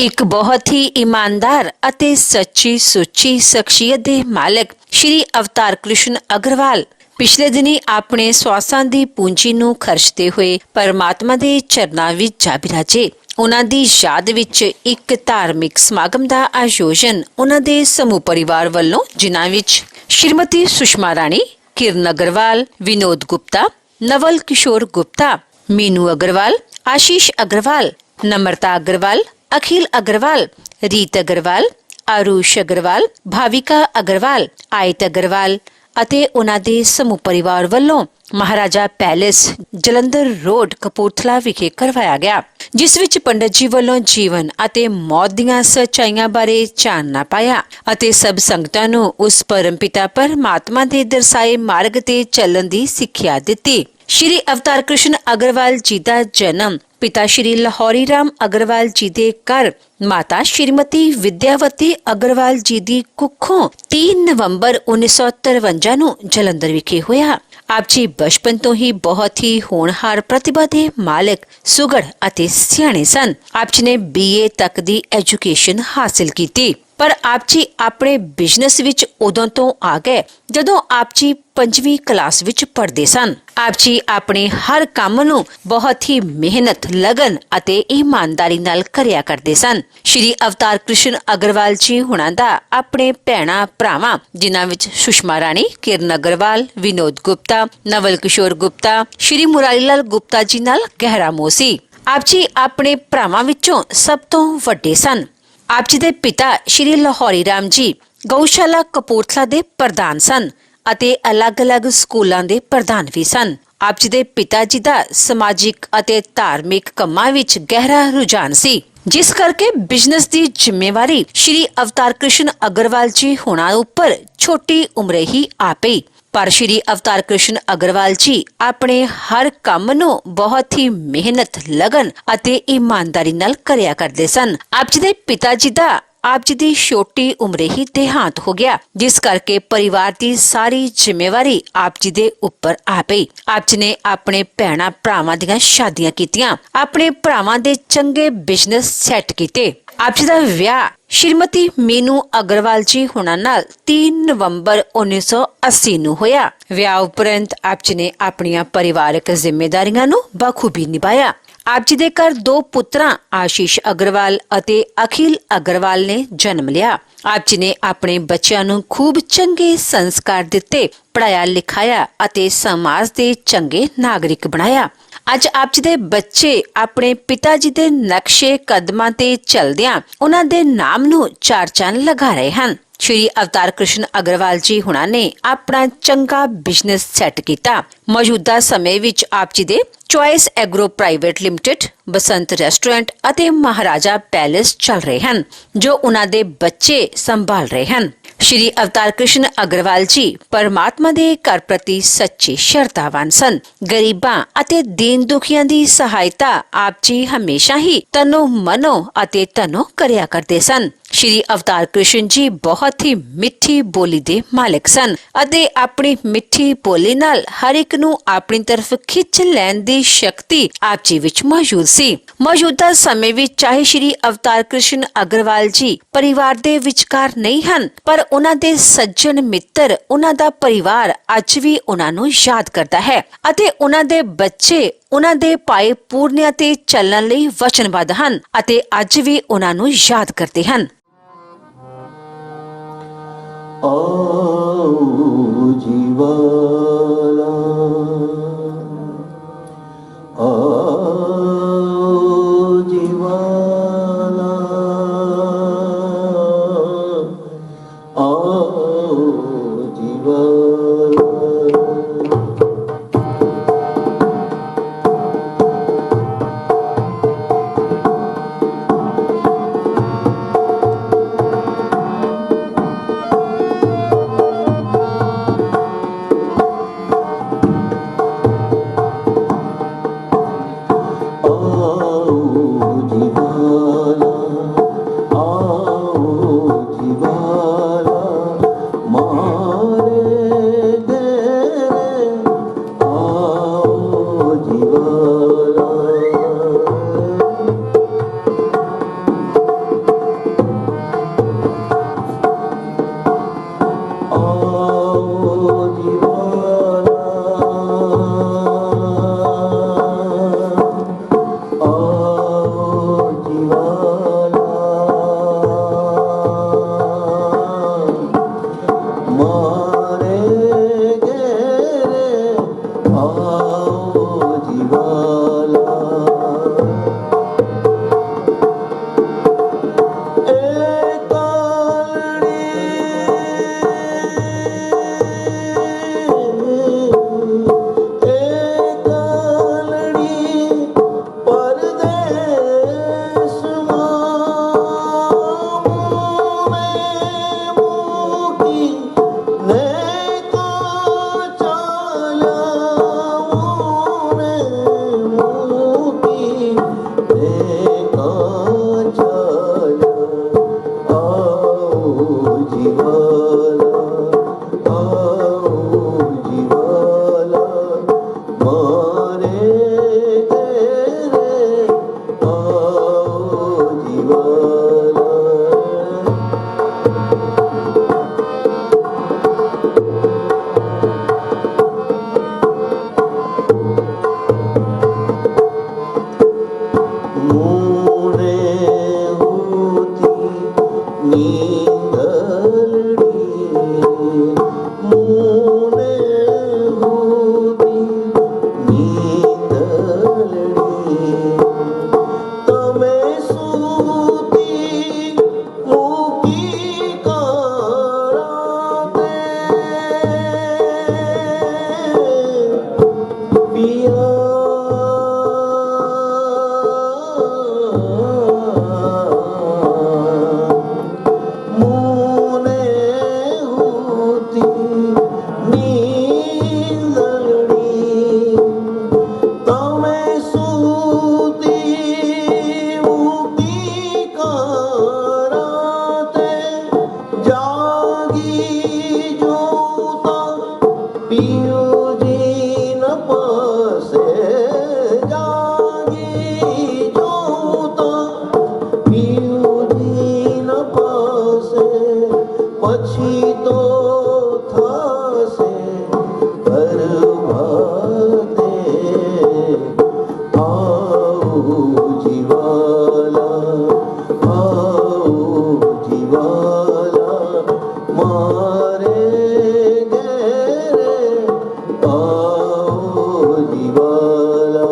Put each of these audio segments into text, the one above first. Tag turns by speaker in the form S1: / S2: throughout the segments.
S1: ਇੱਕ ਬਹੁਤ ਹੀ ਇਮਾਨਦਾਰ ਅਤੇ ਸੱਚੀ ਸੁੱਚੀ ਸ਼ਖਸੀਅਤ ਦੇ ਮਾਲਕ ਸ਼੍ਰੀ ਅਵਤਾਰ ਕ੍ਰਿਸ਼ਨ ਅਗਰਵਾਲ ਪਿਛਲੇ ਦਿਨੀ ਆਪਣੇ ਸਵਾਸਾਂ ਦੀ ਪੂੰਜੀ ਨੂੰ ਖਰਚਦੇ ਹੋਏ ਪਰਮਾਤਮਾ ਦੇ ਚਰਨਾਂ ਵਿੱਚ ਜਾ ਬਿਰਾਜੇ। ਉਹਨਾਂ ਦੀ ਯਾਦ ਵਿੱਚ ਇੱਕ ਧਾਰਮਿਕ ਸਮਾਗਮ ਦਾ ਆਯੋਜਨ ਉਹਨਾਂ ਦੇ ਸਮੂਹ ਪਰਿਵਾਰ ਵੱਲੋਂ, ਜਿਨ੍ਹਾਂ ਵਿੱਚ ਸ਼੍ਰੀਮਤੀ ਸੁਸ਼ਮਾ ਰਾਣੀ, ਕਿਰਨ ਅਗਰਵਾਲ, ਵਿਨੋਦ ਗੁਪਤਾ, ਨਵਲ ਕਿਸ਼ੋਰ ਗੁਪਤਾ, ਮੀਨੂ ਅਗਰਵਾਲ, ਆਸ਼ੀਸ਼ ਅਗਰਵਾਲ, ਨਮਰਤਾ ਅਗਰਵਾਲ, ਅਖਿਲ ਅਗਰਵਾਲ, ਰੀਤ ਅਗਰਵਾਲ, ਆਰੂਸ਼ ਅਗਰਵਾਲ, ਭਾਵਿਕਾ ਅਗਰਵਾਲ, ਆਇਤ ਅਗਰਵਾਲ ਅਤੇ ਉਹਨਾਂ ਦੇ ਸਮੂਹ ਪਰਿਵਾਰ ਵੱਲੋਂ ਮਹਾਰਾਜਾ ਪੈਲੇਸ, ਜਲੰਧਰ ਰੋਡ, ਕਪੂਰਥਲਾ ਵਿਖੇ ਕਰਵਾਇਆ ਗਿਆ, ਜਿਸ ਵਿੱਚ ਪੰਡਤ ਜੀ ਵੱਲੋਂ ਜੀਵਨ ਅਤੇ ਮੌਤ ਦੀਆਂ ਸੱਚਾਈਆਂ ਬਾਰੇ ਚਾਨਣਾ ਪਾਇਆ ਅਤੇ ਸਭ ਸੰਗਤਾਂ ਨੂੰ ਉਸ ਪਰਮਪਿਤਾ ਪਰਮਾਤਮਾ ਦੇ ਦਰਸਾਏ ਮਾਰਗ ਤੇ ਚੱਲਣ ਦੀ ਸਿੱਖਿਆ ਦਿੱਤੀ। ਸ਼੍ਰੀ ਅਵਤਾਰ ਕ੍ਰਿਸ਼ਨ ਅਗਰਵਾਲ ਜੀ ਦਾ ਜਨਮ ਪਿਤਾ ਸ਼੍ਰੀ ਲਾਹੌਰੀ ਰਾਮ ਅਗਰਵਾਲ ਜੀ ਦੇ ਘਰ ਮਾਤਾ ਸ਼੍ਰੀਮਤੀ ਵਿਦਿਆਵਤੀ ਅਗਰਵਾਲ ਜੀ ਦੀ ਕੁੱਖੋਂ 3 ਨਵੰਬਰ 1953 ਨੂੰ ਜਲੰਧਰ ਵਿਖੇ ਹੋਇਆ। ਆਪ ਜੀ ਬਚਪਨ ਤੋਂ ਹੀ ਬਹੁਤ ਹੀ ਹੋਣਹਾਰ ਪ੍ਰਤਿਭਾ ਦੇ ਮਾਲਕ, ਸੁਘੜ ਅਤੇ ਸਿਆਣੇ ਸਨ। ਆਪ ਜੀ ਨੇ BA ਤੱਕ ਦੀ ਐਜੂਕੇਸ਼ਨ ਹਾਸਿਲ ਕੀਤੀ, ਪਰ ਆਪ ਜੀ ਆਪਣੇ ਬਿਜ਼ਨਸ ਵਿੱਚ ਉਦੋਂ ਤੋਂ ਆ ਗਏ ਜਦੋਂ ਆਪ ਜੀ 5ਵੀਂ ਕਲਾਸ ਵਿੱਚ ਪੜ੍ਹਦੇ ਸਨ। ਆਪ ਜੀ ਆਪਣੇ ਹਰ ਕੰਮ ਨੂੰ ਬਹੁਤ ਹੀ ਮਿਹਨਤ, ਲਗਨ ਅਤੇ ਇਮਾਨਦਾਰੀ ਨਾਲ ਕਰਿਆ ਕਰਦੇ ਸਨ। ਸ਼੍ਰੀ ਅਵਤਾਰ ਕ੍ਰਿਸ਼ਨ ਅਗਰਵਾਲ ਜੀ ਹੁਣਾਂ ਦਾ ਆਪਣੇ ਭੈਣਾਂ ਭਰਾਵਾਂ, ਜਿਨ੍ਹਾਂ ਵਿੱਚ ਸੁਸ਼ਮਾ ਰਾਣੀ, ਕਿਰਨ ਅਗਰਵਾਲ, ਵਿਨੋਦ ਗੁਪਤਾ, ਨਵਲ ਕਿਸ਼ੋਰ ਗੁਪਤਾ, ਸ਼੍ਰੀ ਮੁਰਾਰੀ ਲਾਲ ਗੁਪਤਾ ਜੀ ਨਾਲ ਗਹਿਰਾ ਮੋਹ ਸੀ। ਆਪ ਜੀ ਆਪਣੇ ਭਰਾਵਾਂ ਵਿੱਚੋਂ ਸਭ ਤੋਂ ਵੱਡੇ ਸਨ। ਆਪ ਜੀ ਦੇ ਪਿਤਾ ਸ਼੍ਰੀ ਲਾਹੌਰੀ ਰਾਮ ਜੀ ਗਊਸ਼ਾਲਾ ਕਪੂਰਥਲਾ ਦੇ ਪ੍ਰਧਾਨ ਸਨ ਅਤੇ ਅਲੱਗ-ਅਲੱਗ ਸਕੂਲਾਂ ਦੇ ਪ੍ਰਧਾਨ ਵੀ ਸਨ। ਆਪ ਜੀ ਦੇ ਪਿਤਾ ਜੀ ਦਾ ਸਮਾਜਿਕ ਅਤੇ ਧਾਰਮਿਕ ਕੰਮਾਂ ਵਿੱਚ ਗਹਿਰਾ ਰੁਝਾਨ ਸੀ, ਜਿਸ ਕਰਕੇ ਬਿਜ਼ਨਸ ਦੀ ਜ਼ਿੰਮੇਵਾਰੀ ਸ਼੍ਰੀ ਅਵਤਾਰ ਕ੍ਰਿਸ਼ਨ ਅਗਰਵਾਲ ਜੀ ਹੋਣਾ ਉੱਪਰ ਛੋਟੀ ਉਮਰੇ ਹੀ ਆ ਪਈ। ਪਰ ਸ਼੍ਰੀ ਅਵਤਾਰ ਕ੍ਰਿਸ਼ਨ ਅਗਰਵਾਲ ਜੀ ਆਪਣੇ ਹਰ ਕੰਮ ਨੂੰ ਬਹੁਤ ਹੀ ਮਿਹਨਤ, ਲਗਨ ਅਤੇ ਇਮਾਨਦਾਰੀ ਨਾਲ ਕਰਿਆ ਕਰਦੇ ਸਨ। ਆਪ ਜੀ ਦੇ ਪਿਤਾ ਜੀ ਦਾ ਆਪ ਜੀ ਦੀ ਛੋਟੀ ਉਮਰੇ ਹੀ ਦੇਹਾਂਤ ਹੋ ਗਿਆ, ਜਿਸ ਕਰਕੇ ਪਰਿਵਾਰ ਦੀ ਸਾਰੀ ਜ਼ਿੰਮੇਵਾਰੀ ਆਪ ਜੀ ਦੇ ਉੱਪਰ ਆ ਪਈ। ਆਪ ਜੀ ਨੇ ਆਪਣੇ ਭੈਣਾਂ ਭਰਾਵਾਂ ਦੀਆਂ ਸ਼ਾਦੀਆਂ ਕੀਤੀਆਂ, ਆਪਣੇ ਭਰਾਵਾਂ ਦੇ ਚੰਗੇ ਬਿਜ਼ਨਸ ਸੈੱਟ ਕੀਤੇ। ਆਪ ਜੀ ਦਾ ਵਿਆਹ ਸ਼੍ਰੀਮਤੀ ਮੀਨੂ ਅਗਰਵਾਲ ਜੀ ਹੁਣਾਂ ਨਾਲ 3 ਨਵੰਬਰ 1980 ਨੂੰ ਹੋਇਆ। ਵਿਆਹ ਉਪਰੰਤ ਆਪ ਜੀ ਨੇ ਆਪਣੀਆਂ ਪਰਿਵਾਰਕ ਜ਼ਿੰਮੇਦਾਰੀਆਂ ਨੂੰ ਬਖੂਬੀ ਨਿਭਾਇਆ। ਆਪ ਜੀ ਦੇ ਘਰ 2 ਪੁੱਤਰਾਂ ਆਸ਼ੀਸ਼ ਅਗਰਵਾਲ ਅਤੇ ਅਖਿਲ ਅਗਰਵਾਲ ਨੇ ਜਨਮ ਲਿਆ। ਆਪ ਜੀ ਨੇ ਆਪਣੇ ਬੱਚਿਆਂ ਨੂੰ ਖੂਬ ਚੰਗੇ ਸੰਸਕਾਰ ਦਿੱਤੇ, ਪੜ੍ਹਾਇਆ ਲਿਖਾਇਆ ਅਤੇ ਸਮਾਜ ਦੇ ਚੰਗੇ ਨਾਗਰਿਕ ਬਣਾਇਆ। ਅੱਜ ਆਪ ਜੀ ਦੇ ਬੱਚੇ ਆਪਣੇ ਪਿਤਾ ਜੀ ਦੇ ਨਕਸ਼ੇ ਕਦਮਾਂ ਤੇ ਚੱਲਦਿਆਂ ਉਹਨਾਂ ਦੇ ਨਾਮ ਨੂੰ 4 ਚੰਨ ਲਗਾ ਰਹੇ ਹਨ। ਸ਼੍ਰੀ ਅਵਤਾਰ ਕ੍ਰਿਸ਼ਨ ਅਗਰਵਾਲ ਜੀ ਹੁਣਾਂ ਨੇ ਆਪਣਾ ਚੰਗਾ ਬਿਜ਼ਨਸ ਸੈੱਟ ਕੀਤਾ। ਮੌਜੂਦਾ ਸਮੇਂ ਵਿੱਚ ਆਪ ਜੀ ਦੇ ਚੁਆਇਸ ਐਗਰੋ ਪ੍ਰਾਈਵੇਟ ਲਿਮਟਿਡ, ਬਸੰਤ ਰੈਸਟੋਰੈਂਟ ਅਤੇ ਮਹਾਰਾਜਾ ਪੈਲੇਸ ਚੱਲ ਰਹੇ ਹਨ, ਜੋ ਉਹਨਾਂ ਦੇ ਬੱਚੇ ਸੰਭਾਲ ਰਹੇ ਹਨ। ਸ਼੍ਰੀ ਅਵਤਾਰ ਕ੍ਰਿਸ਼ਨ ਅਗਰਵਾਲ ਜੀ ਪਰਮਾਤਮਾ ਦੇ ਘਰ ਪ੍ਰਤੀ ਸੱਚੇ ਸ਼ਰਧਾਵਾਨ ਸਨ। ਗਰੀਬਾਂ ਅਤੇ ਦੀਨ ਦੁਖੀਆਂ ਦੀ ਸਹਾਇਤਾ ਆਪ ਜੀ ਹਮੇਸ਼ਾ ਹੀ ਤਨੋ ਮਨੋ ਅਤੇ ਤਨੋ ਕਰਿਆ ਕਰਦੇ ਸਨ। ਸ਼੍ਰੀ ਅਵਤਾਰ ਕ੍ਰਿਸ਼ਨ ਜੀ ਬਹੁਤ ਹੀ ਮਿੱਠੀ ਬੋਲੀ ਦੇ ਮਾਲਕ ਸਨ ਅਤੇ ਆਪਣੀ ਮਿੱਠੀ ਬੋਲੀ ਨਾਲ ਹਰ ਇੱਕ ਨੂੰ ਆਪਣੀ ਤਰਫ ਖਿੱਚ ਲੈਣ ਦੀ ਸ਼ਕਤੀ ਆਪ ਜੀ ਵਿੱਚ ਮੌਜੂਦ ਸੀ। ਮੌਜੂਦਾ ਸਮੇਂ ਵਿੱਚ ਚਾਹੇ ਸ਼੍ਰੀ ਅਵਤਾਰ ਕ੍ਰਿਸ਼ਨ ਅਗਰਵਾਲ ਜੀ ਪਰਿਵਾਰ ਦੇ ਵਿਚਕਾਰ ਨਹੀਂ ਹਨ, ਪਰ ਉਹਨਾਂ ਦੇ ਸੱਜਣ ਮਿੱਤਰ, ਉਹਨਾਂ ਦਾ ਪਰਿਵਾਰ ਅੱਜ ਵੀ ਉਹਨਾਂ ਨੂੰ ਯਾਦ ਕਰਦਾ ਹੈ ਅਤੇ ਉਹਨਾਂ ਦੇ ਬੱਚੇ ਉਹਨਾਂ ਦੇ ਪਾਏ ਪੂਰਨਿਆਂ ਤੇ ਚੱਲਣ ਲਈ ਵਚਨਬੱਧ ਹਨ ਅਤੇ ਅੱਜ ਵੀ ਉਹਨਾਂ ਨੂੰ ਯਾਦ ਕਰਦੇ ਹਨ।
S2: आओ जीवाला, आओ जीवाला, आओ जीवाला। जूता पियो जी न पासे जागी जूता पियो जी न पासे पछी तो था से बर्बादे आओ जीवाला मारे गेरे आओ जीवाला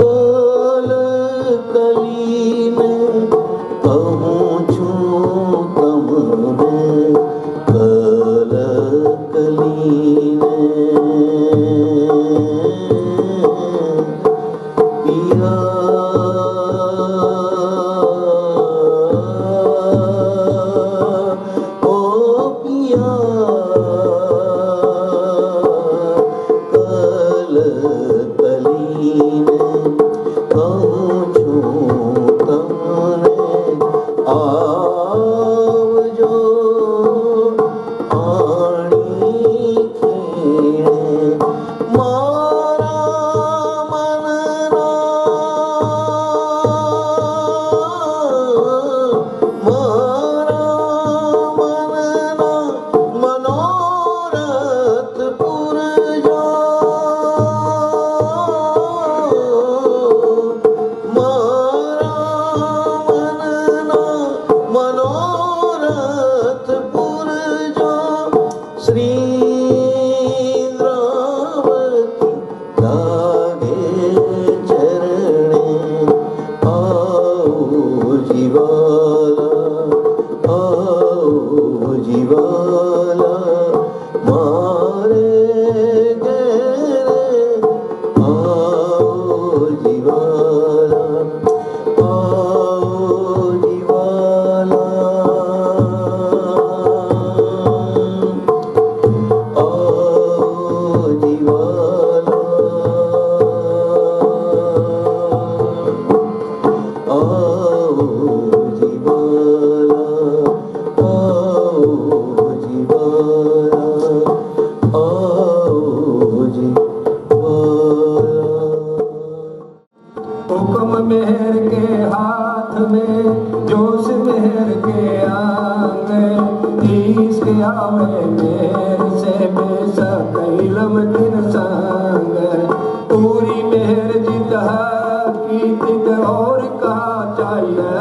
S2: कल कली में पहुँचूं तमने कल कली में पिया ओ पिया कल कली में पहुँचूं तमने आवजो आणी खेणे मारा मनना मारा मनना मनोरथ पुरजो मारा मनना मनोरथ पुरजो श्री इंद्रावती लागे चरणे आओ जीवाला मारे गेरे आओ जीवाला
S3: हुक्म मेहर के हाथ में जोश मेहर के आंग तीस के आवे मेहर से बेशक इलम दिन संग पूरी मेहर जिद की तिद और कहा चाहिए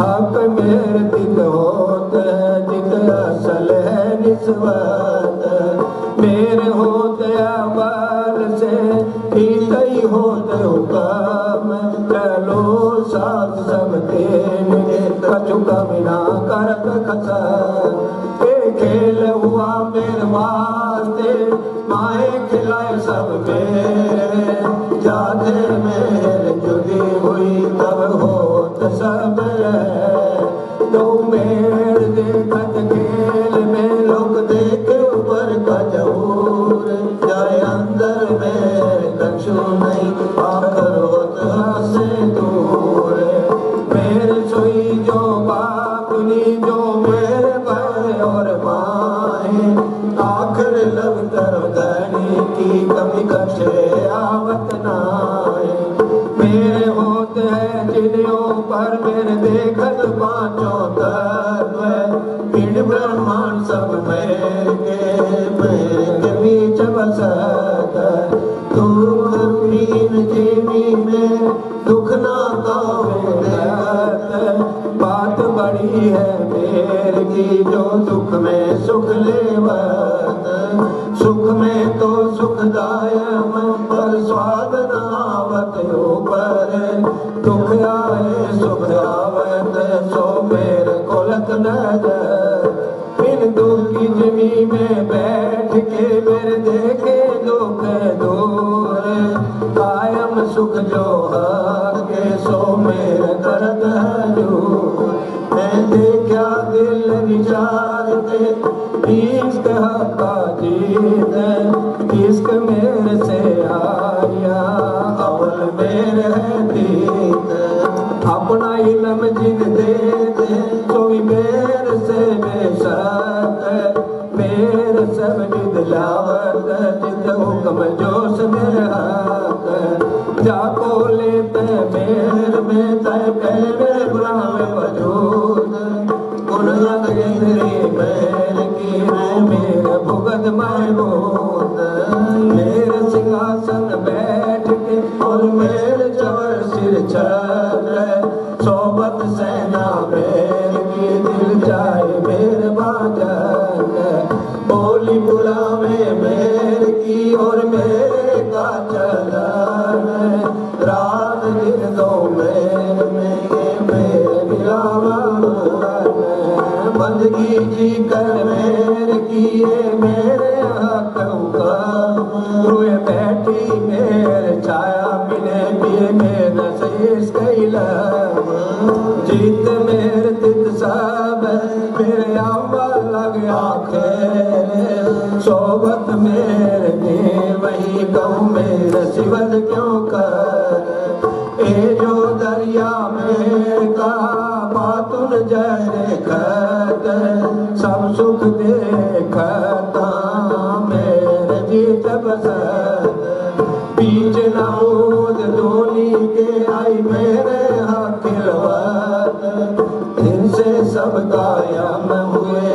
S3: हक मेहर दिल होते जिद असल है निस्बत मेरे होते अमल से ही होते हुक्म चलो साथ सब तेरे कछु कमिना करत खसन ये खेल हुआ मेरे वास्ते माए खिलाए सब मेरे जाते मेरे जुदी हुई तब होत सब दो मेरे देखत खेल में लोग देखे ऊपर का जहूर जाए अंदर मेरे कछु नहीं आकर होत से दूर मेरे सोई जो बापनी जो मेरे भाई और माए आखिर लग कर गणी की कभी कछे आवत नाए मेरे होते हैं जिन्हों पर मेरे देखत पांचों तत्व पिंड ब्रह्मांड सब मेरे के बीच बसत दुख रूहीन जीवी में दुख ना गावे बात बड़ी है मेरे की जो दुख में सुख लेवत सुख में तो सुखदायक पर स्वाद नावत ऊपर दुख आए सुख आवत सो मेरे कोलत नजर इन दुख की जमी में बैठ के मेरे देखे दुख दूर कायम सुख जो हक के सो मेरे करत है दिल विचारते इश्क हका जीत इश्क मेरे से आया अवल मेरे दीत अपना इलम जिन दे सोई मेरे से बेशक मेरे सब दिलावत जिद हुक्म जोश मेरे हक जाको लेते मेर में तय मेरे गुलाम वजूद उन लगे तेरी मैल की मेरे भुगत महमूद मेरे सिंहासन बैठ के और मेरे चवर सिर चल सोबत सेना मेर की दिल जाए मेरे बाजन बोली बुलावे मेर की और मेरे का चलन रात दिन दो मेरे मिलावा बंदगी जी कर मेरे किए मेरे हक हुए बैठी मेरे छाया मिले पिए मेरे शीश कैलम जीत मेरे तित सब मेरे अमल लग आखेर सोबत मेरे में वही कहूँ मेरे सिवल क्यों कर ए जो दरिया मेरे का बातुन जरे खत सब सुख देखता मेरे जीत बसत बीच नाऊद धोनी के आई मेरे हकिलवत इनसे सब कायम हुए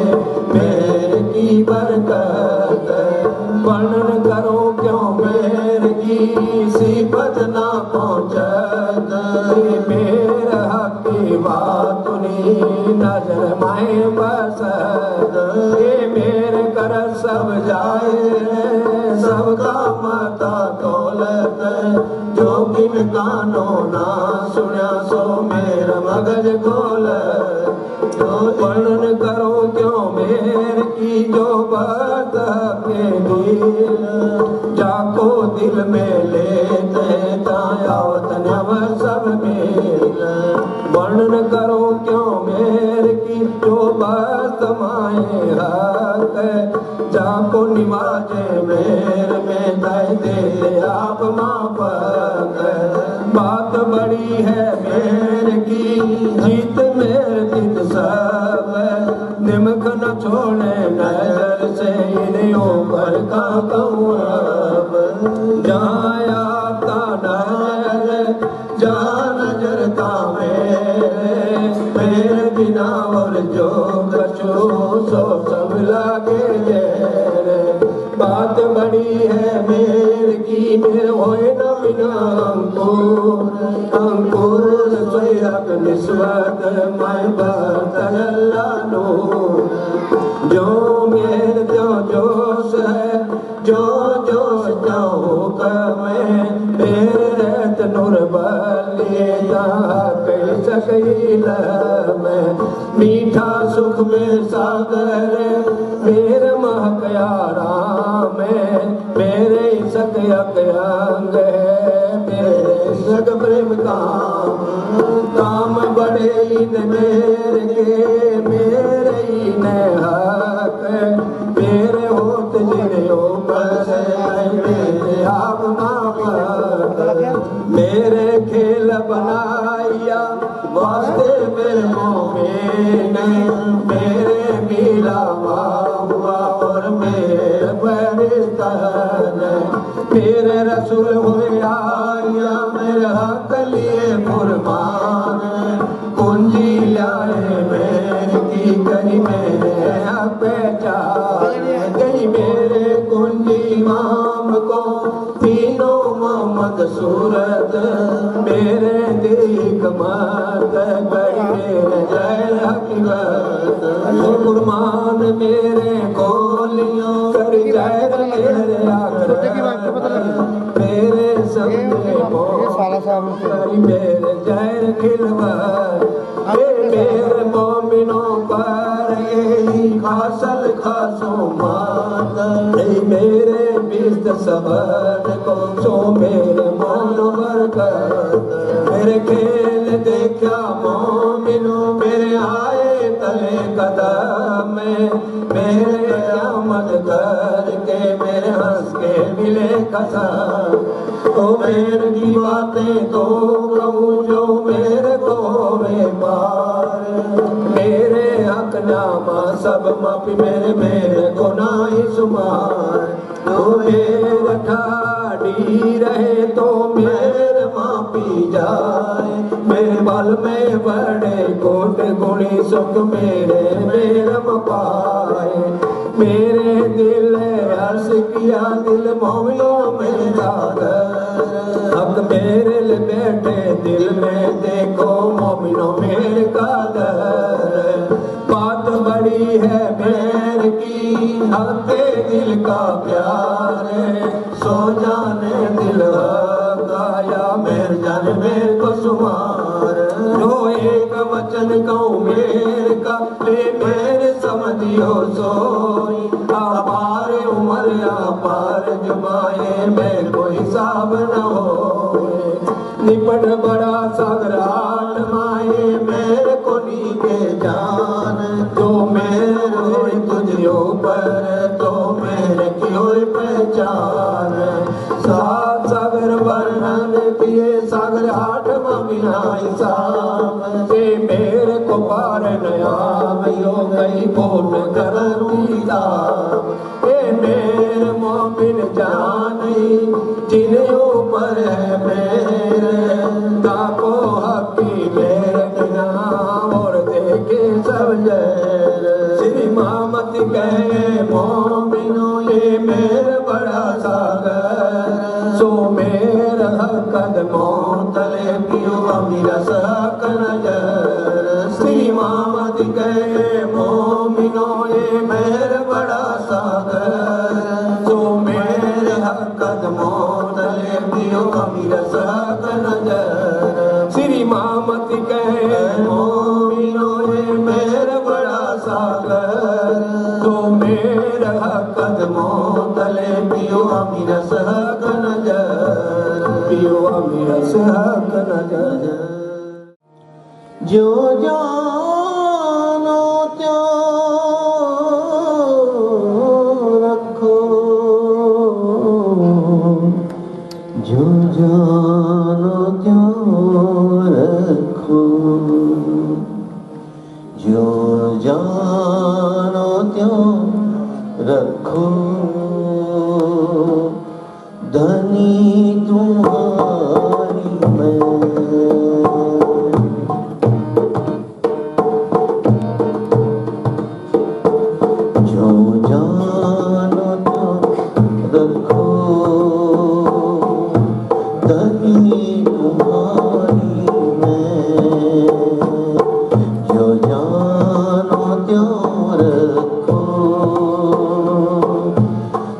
S3: मेरे की बरकत वर्णन करो क्यों मेरे की सिफत ना पहुँचत मेरे हक की बात नजर माए बसत मेरे कर सब जाए सबका माता दौलत जो किन कानों ना सुना सो मेरा मगज खोलत वर्णन करो क्यों मेरे की जो बात के दिल जाको दिल में लेते तायावत नव सब मिल वर्णन करो क्यों मेरे की जो बात माए हक जाको निवाजे मेरे में दे दे आप मापक बात बड़ी है मेरे की जीत मेरे जित सब निमक न छोड़े नजर से इन्हें ऊपर का कहूँ अब जहाँ आता नजर जहाँ नजरता मेरे बिना और जो कछो सो सब लागे जेरे बात बड़ी है मेरे की मेरे होए न बिना अंकुर सोयक निस्वत मैं बदल्ला नूर जो मेरे जो जोश है जो जोश जो मेरे रहत नूर बलिए कह सकील में मीठा सुख में सागर मेरे महकयारा में मेरे सक अंग मेरे सग प्रेम काम बड़े इन मेरे के मेरे इन हक मेरे होत जिने बस मेरे आप मेरे खेल बनाया वास्ते मेरे मोमिन मेरे मिला हुआ और मेरे परिस्तान मेरे रसूल हुए आया मेरे हक लिए कुर्बान कुंजी लाए मेरे की कहीं मेरे पहचान गई मेरे कुंजी इमाम को तीनों मोहम्मद सूरत मेरे दिल कमात गई मेरे जय हकीकत कुर्बान मेरे गोलियों कर जाए मेरे मेरे सबके मेरे जय खिलवर मेरे मोमिनों पर खासल खासो मात मेरे बिस्त सबर को सो मेरे मोन बरकत मेरे खेल देखा मोमिनों मेरे आए तले कदम में मेरे आमद करके मेरे हंस के मिले कसम तो मेरे की बातें तो कहूँ जो मेरे को में पार मेरे हक नामा सब माफी मेरे गुनाह सुमार तो मेरे ठाड़ी रहे तो मेरे माफी जाए मेरे बल में बड़े कोट गुणी सुख मेरे पाए मेरे दिल अर्ज किया दिल मोमियों में जागर अब मेरे लिए बैठे दिल में देखो मोमिनों मेरे कादर बात बड़ी है मेरे की हल्के दिल का प्यार सो जाने दिल गाया मेरे जाने मेरे को सुमार जो एक वचन कहूँ मेरे का ले मेरे समझियो सोई आपार उम्र आपार जमाए में कोई हिसाब न हो निपट बड़ा सागराट माए मेरे को नीके जान जो मेरे तुझो पर तो मेरे की हुई पहचान सात सागर वर्णन किए सागर आठ बिना हिसाब से मेरे को पार नया यो गई पूर्ण करूँगी मेरे मोमिन जान जिन्हें ऊपर है मेरे ताको हकी मेरे नाम और देखे सब श्री मामत कहे मोमिनो ये मेरे बड़ा सागर सो मेरा कदमों तले पियो मेरा सक नजर श्री मामत कहे मोमिनो ये मेरे बड़ा सागर सो मेरे कदमों तले पियो मेरा सक नजर श्री मामत कहे मोमिनो ये मेरे बड़ा सागर तो मेरा कदमों तले पियो मेरा सक नजर पियो मेरा सक नजर जो जानो त्यो रखो जो जानो त्यो रखो जो जानो त्यो रखो धनी तुम्हारी मैं जो जानो तो रखो धनी तुम्हारी मैं जो जानो त्यो रखो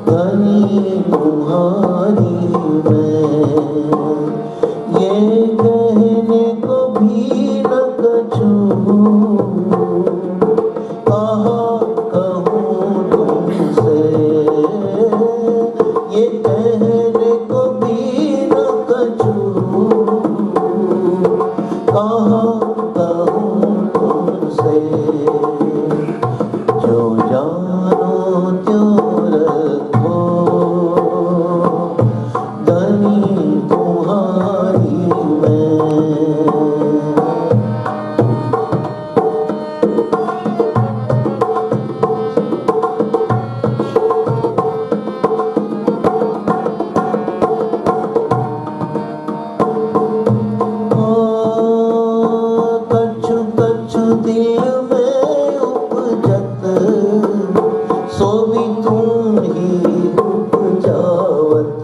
S3: धनी तुम्हारी मैं ये कहने को भी न कछू ये कहने को भी न कछू कहाँ कहूँ तुमसे जो जानो त्यो रखो धनी तुम्हारी मैं दिल में उपजत सो भी तुम ही उपजावत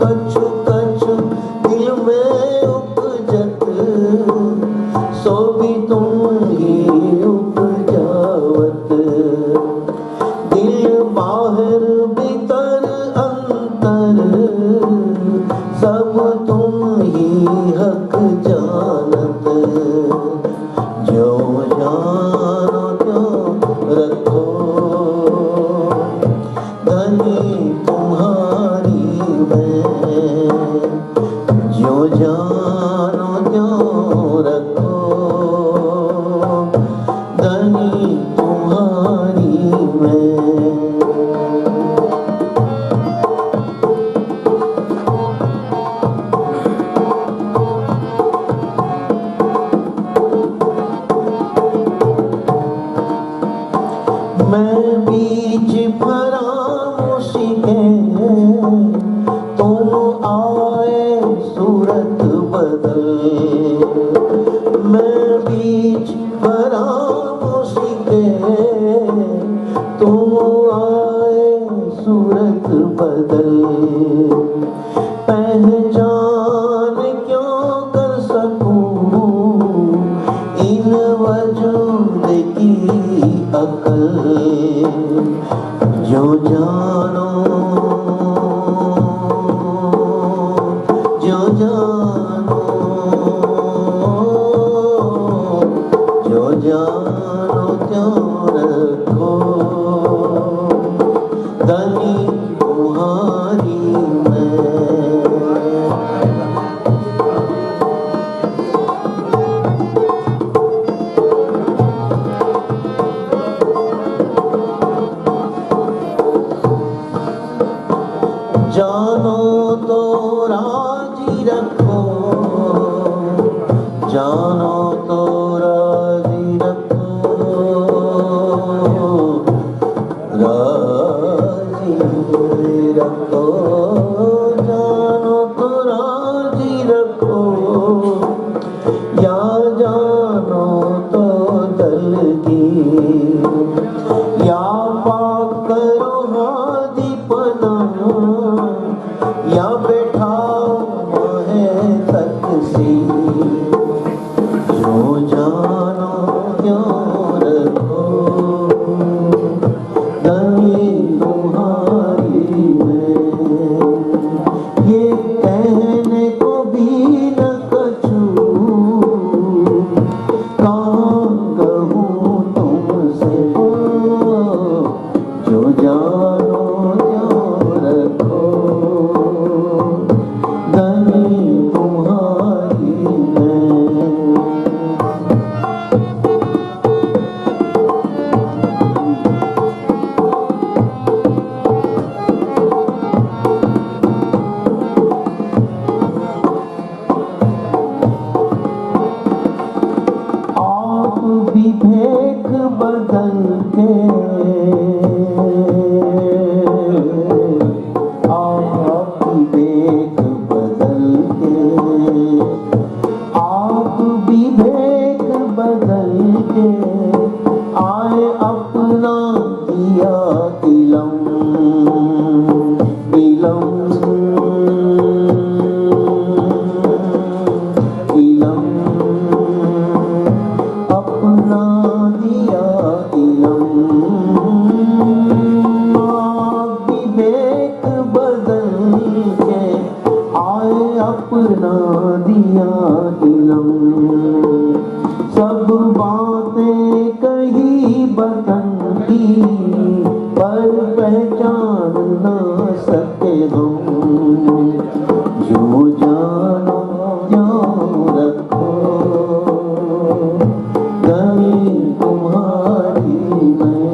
S3: कछु कछु दिल में उपजत सो भी तुम ही उपजावत दिल बाहर भीतर अंतर सब तुम ही हक जानत जो जानो त्यो रखो धनी तुम्हारी
S2: में, जो जानो त्यों रखो धनी तुम्हारी मैं। मैं बीच फरामोशी के, तुम आए सूरत बदल। मैं बीच फरामोशी के, तुम आए सूरत बदल। पहचान क्यों कर सकूं इन वजूद की अकल, जो जानो जो जानो जो जानो त्यों रखो धनी तुम्हारी मैं। जानो तो राजी रखो, जानो तो राजी रखो, राजी रखो, जानो तो राजी रखो, या जानो तो दल की, या पाक करो हादी पना, या बैठा है तक सी, जो जानो क्यों रखो धनी तुम्हारी मैं। ये कहने को भी न कछू कहाँ कहूँ तुमसे, जो जानो क्यों रखो धनी तुम्हारी मैं। आप भी भेख बदल के, आप भेख बदल के, आप भी भेख बदल के आए अपना दिया इलम, इलम, इलम, अपना दिया इलम। आप विवेक बदल के आए अपना दिया इलम। सब बातें कही बतन की पर पहचान ना सके हम, जो जानो क्यों रखो धनी तुम्हारी मैं।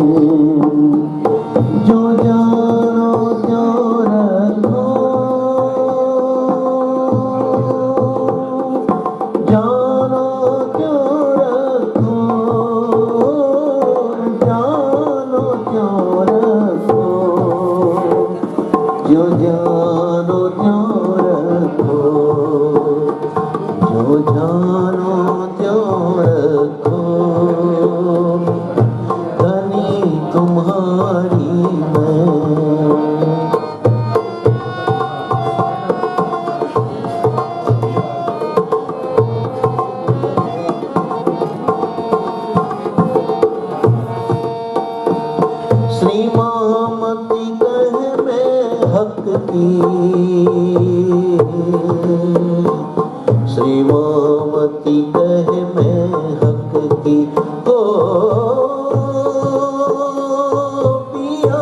S2: जो जानो क्यों रखो, जानो क्यों रखो, जानो क्यों रखो, जो जानो क्यों रखो, जो जानो क्यों रखो धनी तुम्हारी मैं। श्री महामती कहे मैं हक की, श्री महामती कहे मैं हक की, ओ पिया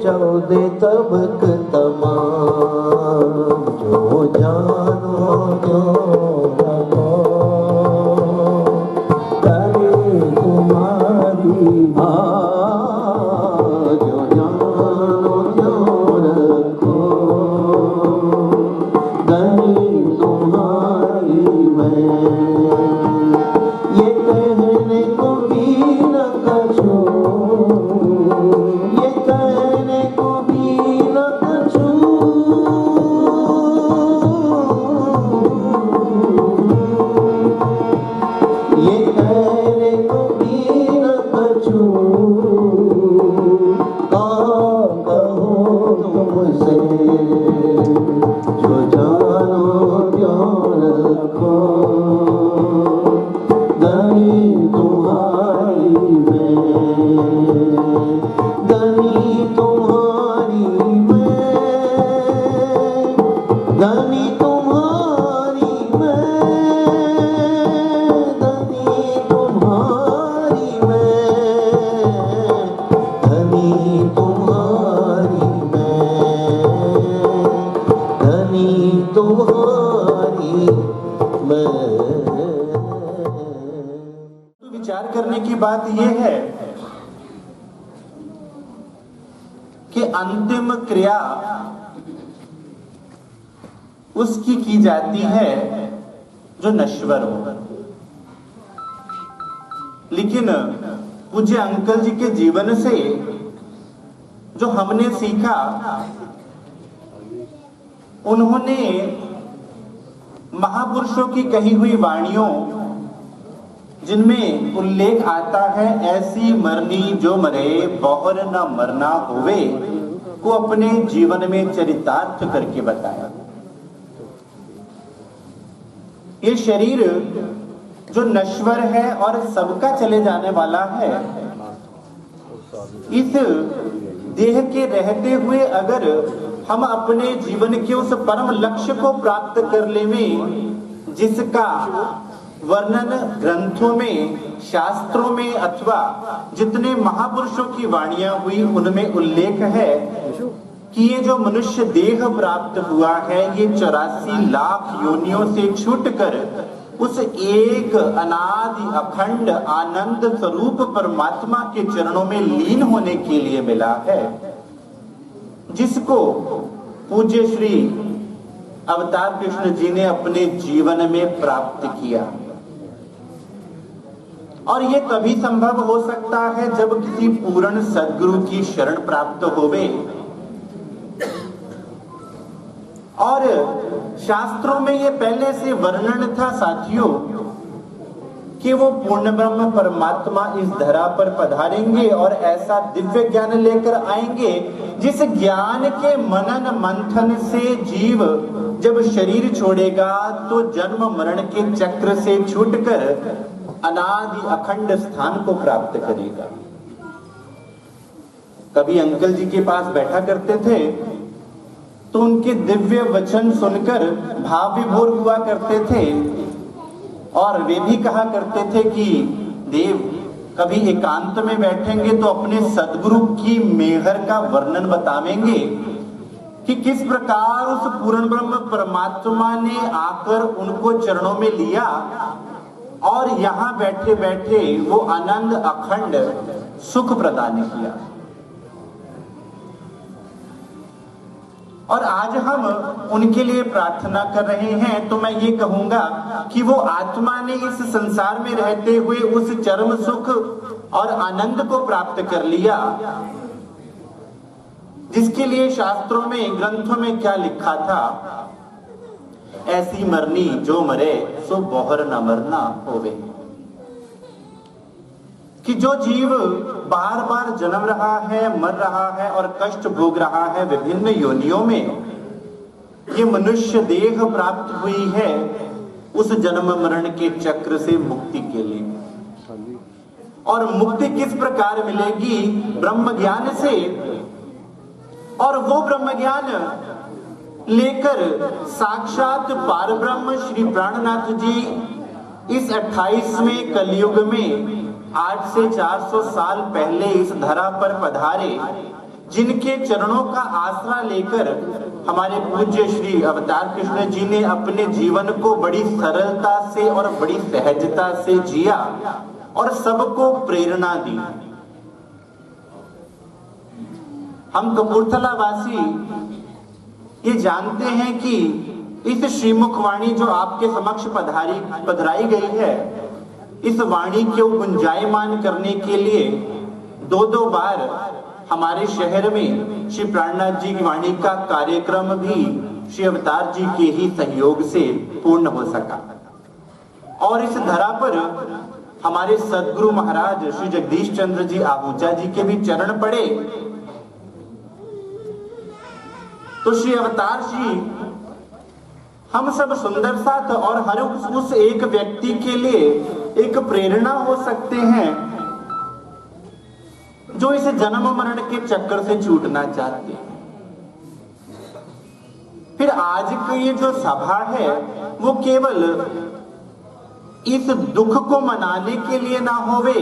S2: 14 तबक तमाम, जो जानो क्यों रखो करे तुम्हारी जो जानो क्यों रखो धनी तुम्हारी मैं, ये कहने को भी न कछू, ये कहने को भी न कछू, ये कहने को भी न कछू, कहो तुमसे जो जानो क्यों रखो धनी तुम्हारी मैं, धनी तुम्हारी मैं, धनी तुम्हारी मैं, धनी तुम्हारी मैं, धनी तुम्हारी मैं, धनी तुम्हारी मैं।
S4: विचार करने की बात यह है कि अंतिम क्रिया उसकी की जाती है जो नश्वर हो, लेकिन पूज्य अंकल जी के जीवन से जो हमने सीखा, उन्होंने महापुरुषों की कही हुई वाणियों जिनमें उल्लेख आता है ऐसी मरनी जो मरे बहुर न मरना होवे, को अपने जीवन में चरितार्थ करके बताया। ये शरीर जो नश्वर है और सबका चले जाने वाला है, इस देह के रहते हुए अगर हम अपने जीवन के उस परम लक्ष्य को प्राप्त कर लें जिसका वर्णन ग्रंथों में, शास्त्रों में अथवा जितने महापुरुषों की वाणियां हुई उनमें उल्लेख है कि ये जो मनुष्य देह प्राप्त हुआ है ये 84 लाख योनियों से छूटकर उस एक अनादि अखंड आनंद स्वरूप परमात्मा के चरणों में लीन होने के लिए मिला है, जिसको पूज्य श्री अवतार कृष्ण जी ने अपने जीवन में प्राप्त किया। और ये तभी संभव हो सकता है जब किसी पूर्ण सद्गुरु की शरण प्राप्त होवे। और शास्त्रों में ये पहले से वर्णन था साथियों कि वो पूर्ण ब्रह्म परमात्मा इस धरा पर पधारेंगे और ऐसा दिव्य ज्ञान लेकर आएंगे जिस ज्ञान के मनन मंथन से जीव जब शरीर छोड़ेगा तो जन्म मरण के चक्र से छूटकर अनादि अखंड स्थान को प्राप्त करेगा। कभी अंकल जी के पास बैठा करते थे तो उनके दिव्य वचन सुनकर भाव विभोर हुआ करते थे और वे भी कहा करते थे कि देव कभी एकांत में बैठेंगे तो अपने सद्गुरु की मेहर का वर्णन बतावेंगे कि किस प्रकार उस पूर्ण ब्रह्म परमात्मा ने आकर उनको चरणों में लिया और यहां बैठे बैठे वो आनंद अखंड सुख प्रदान किया। और आज हम उनके लिए प्रार्थना कर रहे हैं तो मैं ये कहूंगा कि वो आत्मा ने इस संसार में रहते हुए उस चरम सुख और आनंद को प्राप्त कर लिया जिसके लिए शास्त्रों में ग्रंथों में क्या लिखा था, ऐसी मरनी जो मरे सो बहुर न मरना होवे। कि जो जीव बार बार जन्म रहा है, मर रहा है और कष्ट भोग रहा है विभिन्न योनियों में, ये मनुष्य देह प्राप्त हुई है उस जन्म मरण के चक्र से मुक्ति के लिए। और मुक्ति किस प्रकार मिलेगी? ब्रह्म ज्ञान से। और वो ब्रह्म ज्ञान लेकर साक्षात पारब्रह्म श्री प्राणनाथ जी इस 28वें कलयुग में आज से 400 साल पहले इस धरा पर पधारे जिनके चरणों का आसरा लेकर हमारे पूज्य श्री अवतार कृष्ण जी ने अपने जीवन को बड़ी सरलता से और बड़ी सहजता से जिया और सबको प्रेरणा दी। हम कपूरथला वासी ये जानते हैं कि इस श्रीमुख वाणी जो आपके समक्ष पधराई गई है, इस वाणी को गुंजायमान करने के लिए दो बार हमारे शहर में श्री प्राणनाथ जी की वाणी का कार्यक्रम भी श्री अवतार जी के ही सहयोग से पूर्ण हो सका। और इस धरा पर हमारे सदगुरु महाराज श्री जगदीश चंद्र जी आहूजा जी के भी चरण पड़े, तो श्री अवतार जी हम सब सुंदर साथ और हर उस एक व्यक्ति के लिए एक प्रेरणा हो सकते हैं जो इस जन्म मरण के चक्कर से छूटना चाहते हैं। फिर आज की ये जो सभा है वो केवल इस दुख को मनाने के लिए ना होवे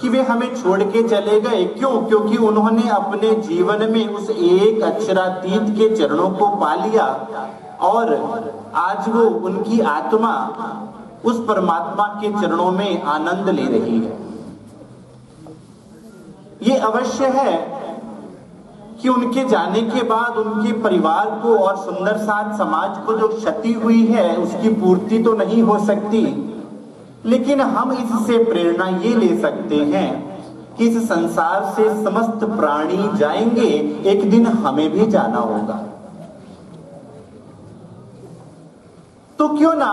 S4: कि वे हमें छोड़ के चले गए। क्यों? क्योंकि उन्होंने अपने जीवन में उस एक अक्षरातीत के चरणों को पा लिया और आज वो उनकी आत्मा उस परमात्मा के चरणों में आनंद ले रही है। ये अवश्य है कि उनके जाने के बाद उनके परिवार को और सुंदर साथ समाज को जो क्षति हुई है उसकी पूर्ति तो नहीं हो सकती, लेकिन हम इससे प्रेरणा ये ले सकते हैं कि इस संसार से समस्त प्राणी जाएंगे, एक दिन हमें भी जाना होगा। तो क्यों ना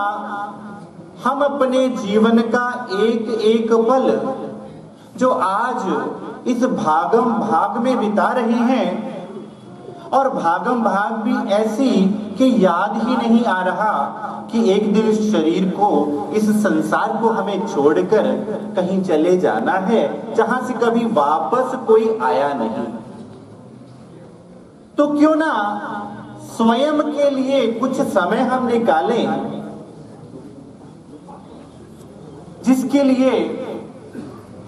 S4: हम अपने जीवन का एक एक पल जो आज इस भागम भाग में बिता रहे हैं, और भागम भाग भी ऐसी कि याद ही नहीं आ रहा कि एक दिन इस शरीर को, इस संसार को हमें छोड़कर कहीं चले जाना है जहां से कभी वापस कोई आया नहीं। तो क्यों ना स्वयं के लिए कुछ समय हम निकालें जिसके लिए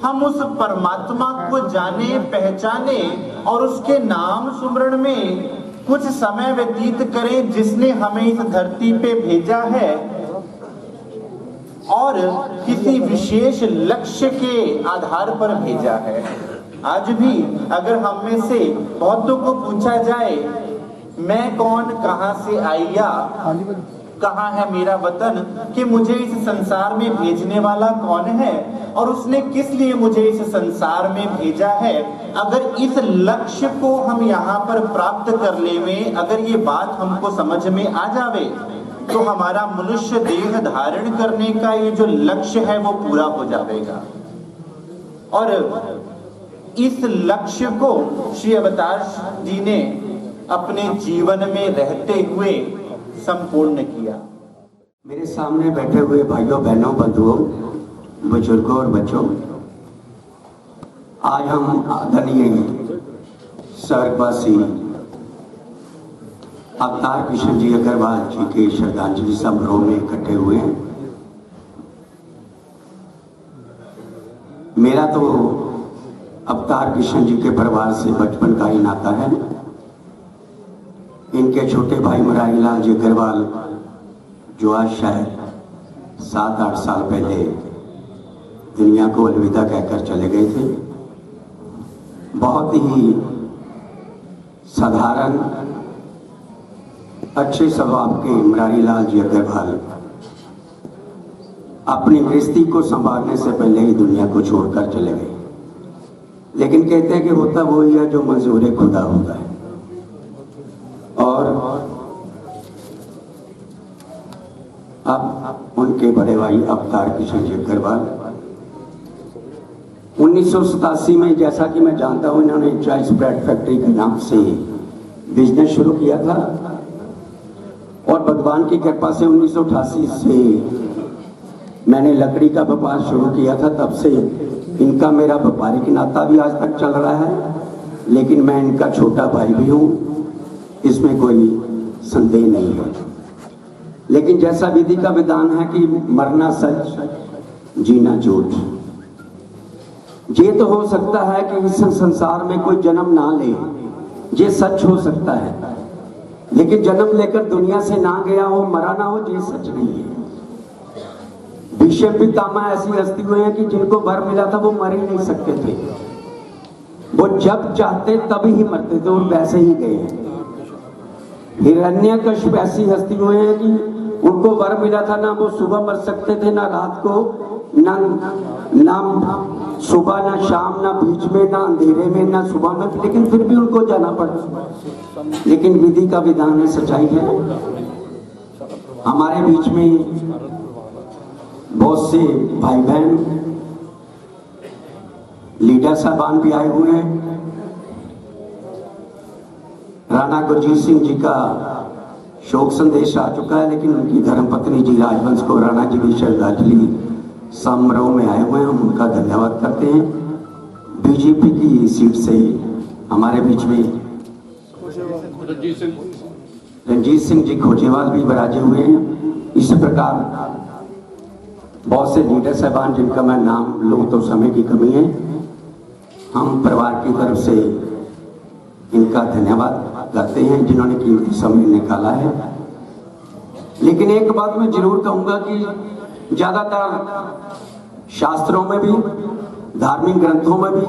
S4: हम उस परमात्मा को जाने, पहचाने और उसके नाम सुमरण में कुछ समय व्यतीत करें जिसने हमें इस धरती पे भेजा है और किसी विशेष लक्ष्य के आधार पर भेजा है। आज भी अगर हम में से बहुतों को पूछा जाए मैं कौन, कहां से आया, कहां है मेरा वतन, कि मुझे इस संसार में भेजने वाला कौन है और उसने किस लिए मुझे इस संसार में भेजा है, अगर इस लक्ष्य को हम यहाँ पर प्राप्त कर लेवें, अगर ये बात हमको समझ में आ जावे तो हमारा मनुष्य देह धारण करने का ये जो लक्ष्य है वो पूरा हो जाएगा। और इस लक्ष्य को श्री अवतार जी ने अपने जीवन में रहते हुए संपूर्ण किया।
S5: मेरे सामने बैठे हुए भाइयों, बहनों, बंधुओं, बुजुर्गों और बच्चों, आज हम आदरणीय स्वर्गवासी अवतार कृष्ण जी अग्रवाल जी के श्रद्धांजलि समारोह में इकट्ठे हुए हैं। मेरा तो अवतार कृष्ण जी के परिवार से बचपन का ही नाता है। इनके छोटे भाई मुरारी लाल जी अग्रवाल जो आज शायद 7-8 साल पहले दुनिया को अलविदा कहकर चले गए थे, बहुत ही साधारण अच्छे स्वभाव के मुरारी लाल जी अग्रवाल अपनी गृहस्थी को संभालने से पहले ही दुनिया को छोड़कर चले गए। लेकिन कहते हैं कि होता वही है जो मंजूर खुदा होता है। और अब उनके बड़े भाई अवतार कृष्ण जी अग्रवाल 1987 में, जैसा कि मैं जानता हूं, इन्होंने चाइल्ड ब्रेड फैक्ट्री के नाम से बिजनेस शुरू किया था और भगवान की कृपा से 1988 से मैंने लकड़ी का व्यापार शुरू किया था। तब से इनका मेरा व्यापारिक नाता भी आज तक चल रहा है, लेकिन मैं इनका छोटा भाई भी हूं, इसमें कोई संदेह नहीं है। लेकिन जैसा विधि का विधान है कि मरना सच, जीना झूठ। ये तो हो सकता है कि इस संसार में कोई जन्म ना ले, ये सच हो सकता है, लेकिन जन्म लेकर दुनिया से ना गया हो, मरा ना हो, ये सच नहीं है। भीष्म पितामह ऐसी हस्ती हुए हैं कि जिनको वर मिला था वो मर ही नहीं सकते थे, वो जब चाहते तब ही मरते थे और वैसे ही गए हैं। हिरण्यकश्यप ऐसी हस्ती हुए हैं कि उनको वर मिला था, ना वो सुबह मर सकते थे, ना रात को, ना सुबह, ना शाम, ना बीच में, ना अंधेरे में, ना सुबह में, लेकिन फिर भी उनको जाना पड़ा। लेकिन विधि का विधान है, सच्चाई है। हमारे बीच में बहुत से भाई बहन लीडर साहबान भी आए हुए हैं। राणा गुरजीत सिंह जी का शोक संदेश आ चुका है, लेकिन उनकी धर्मपत्नी जी राजवंश को राणा जी भी श्रद्धांजलि समारोह में आए हुए हैं, हम उनका धन्यवाद करते हैं। बीजेपी की सीट से हमारे बीच में रंजीत सिंह जी खोजेवाल भी विराजे हुए हैं। इसी प्रकार बहुत से लीडर साहबान जिनका मैं नाम लूं तो समय की कमी है, हम परिवार की तरफ से इनका धन्यवाद करते हैं जिन्होंने कीमती समय निकाला है। लेकिन एक बात मैं जरूर कहूंगा कि ज्यादातर शास्त्रों में भी, धार्मिक ग्रंथों में भी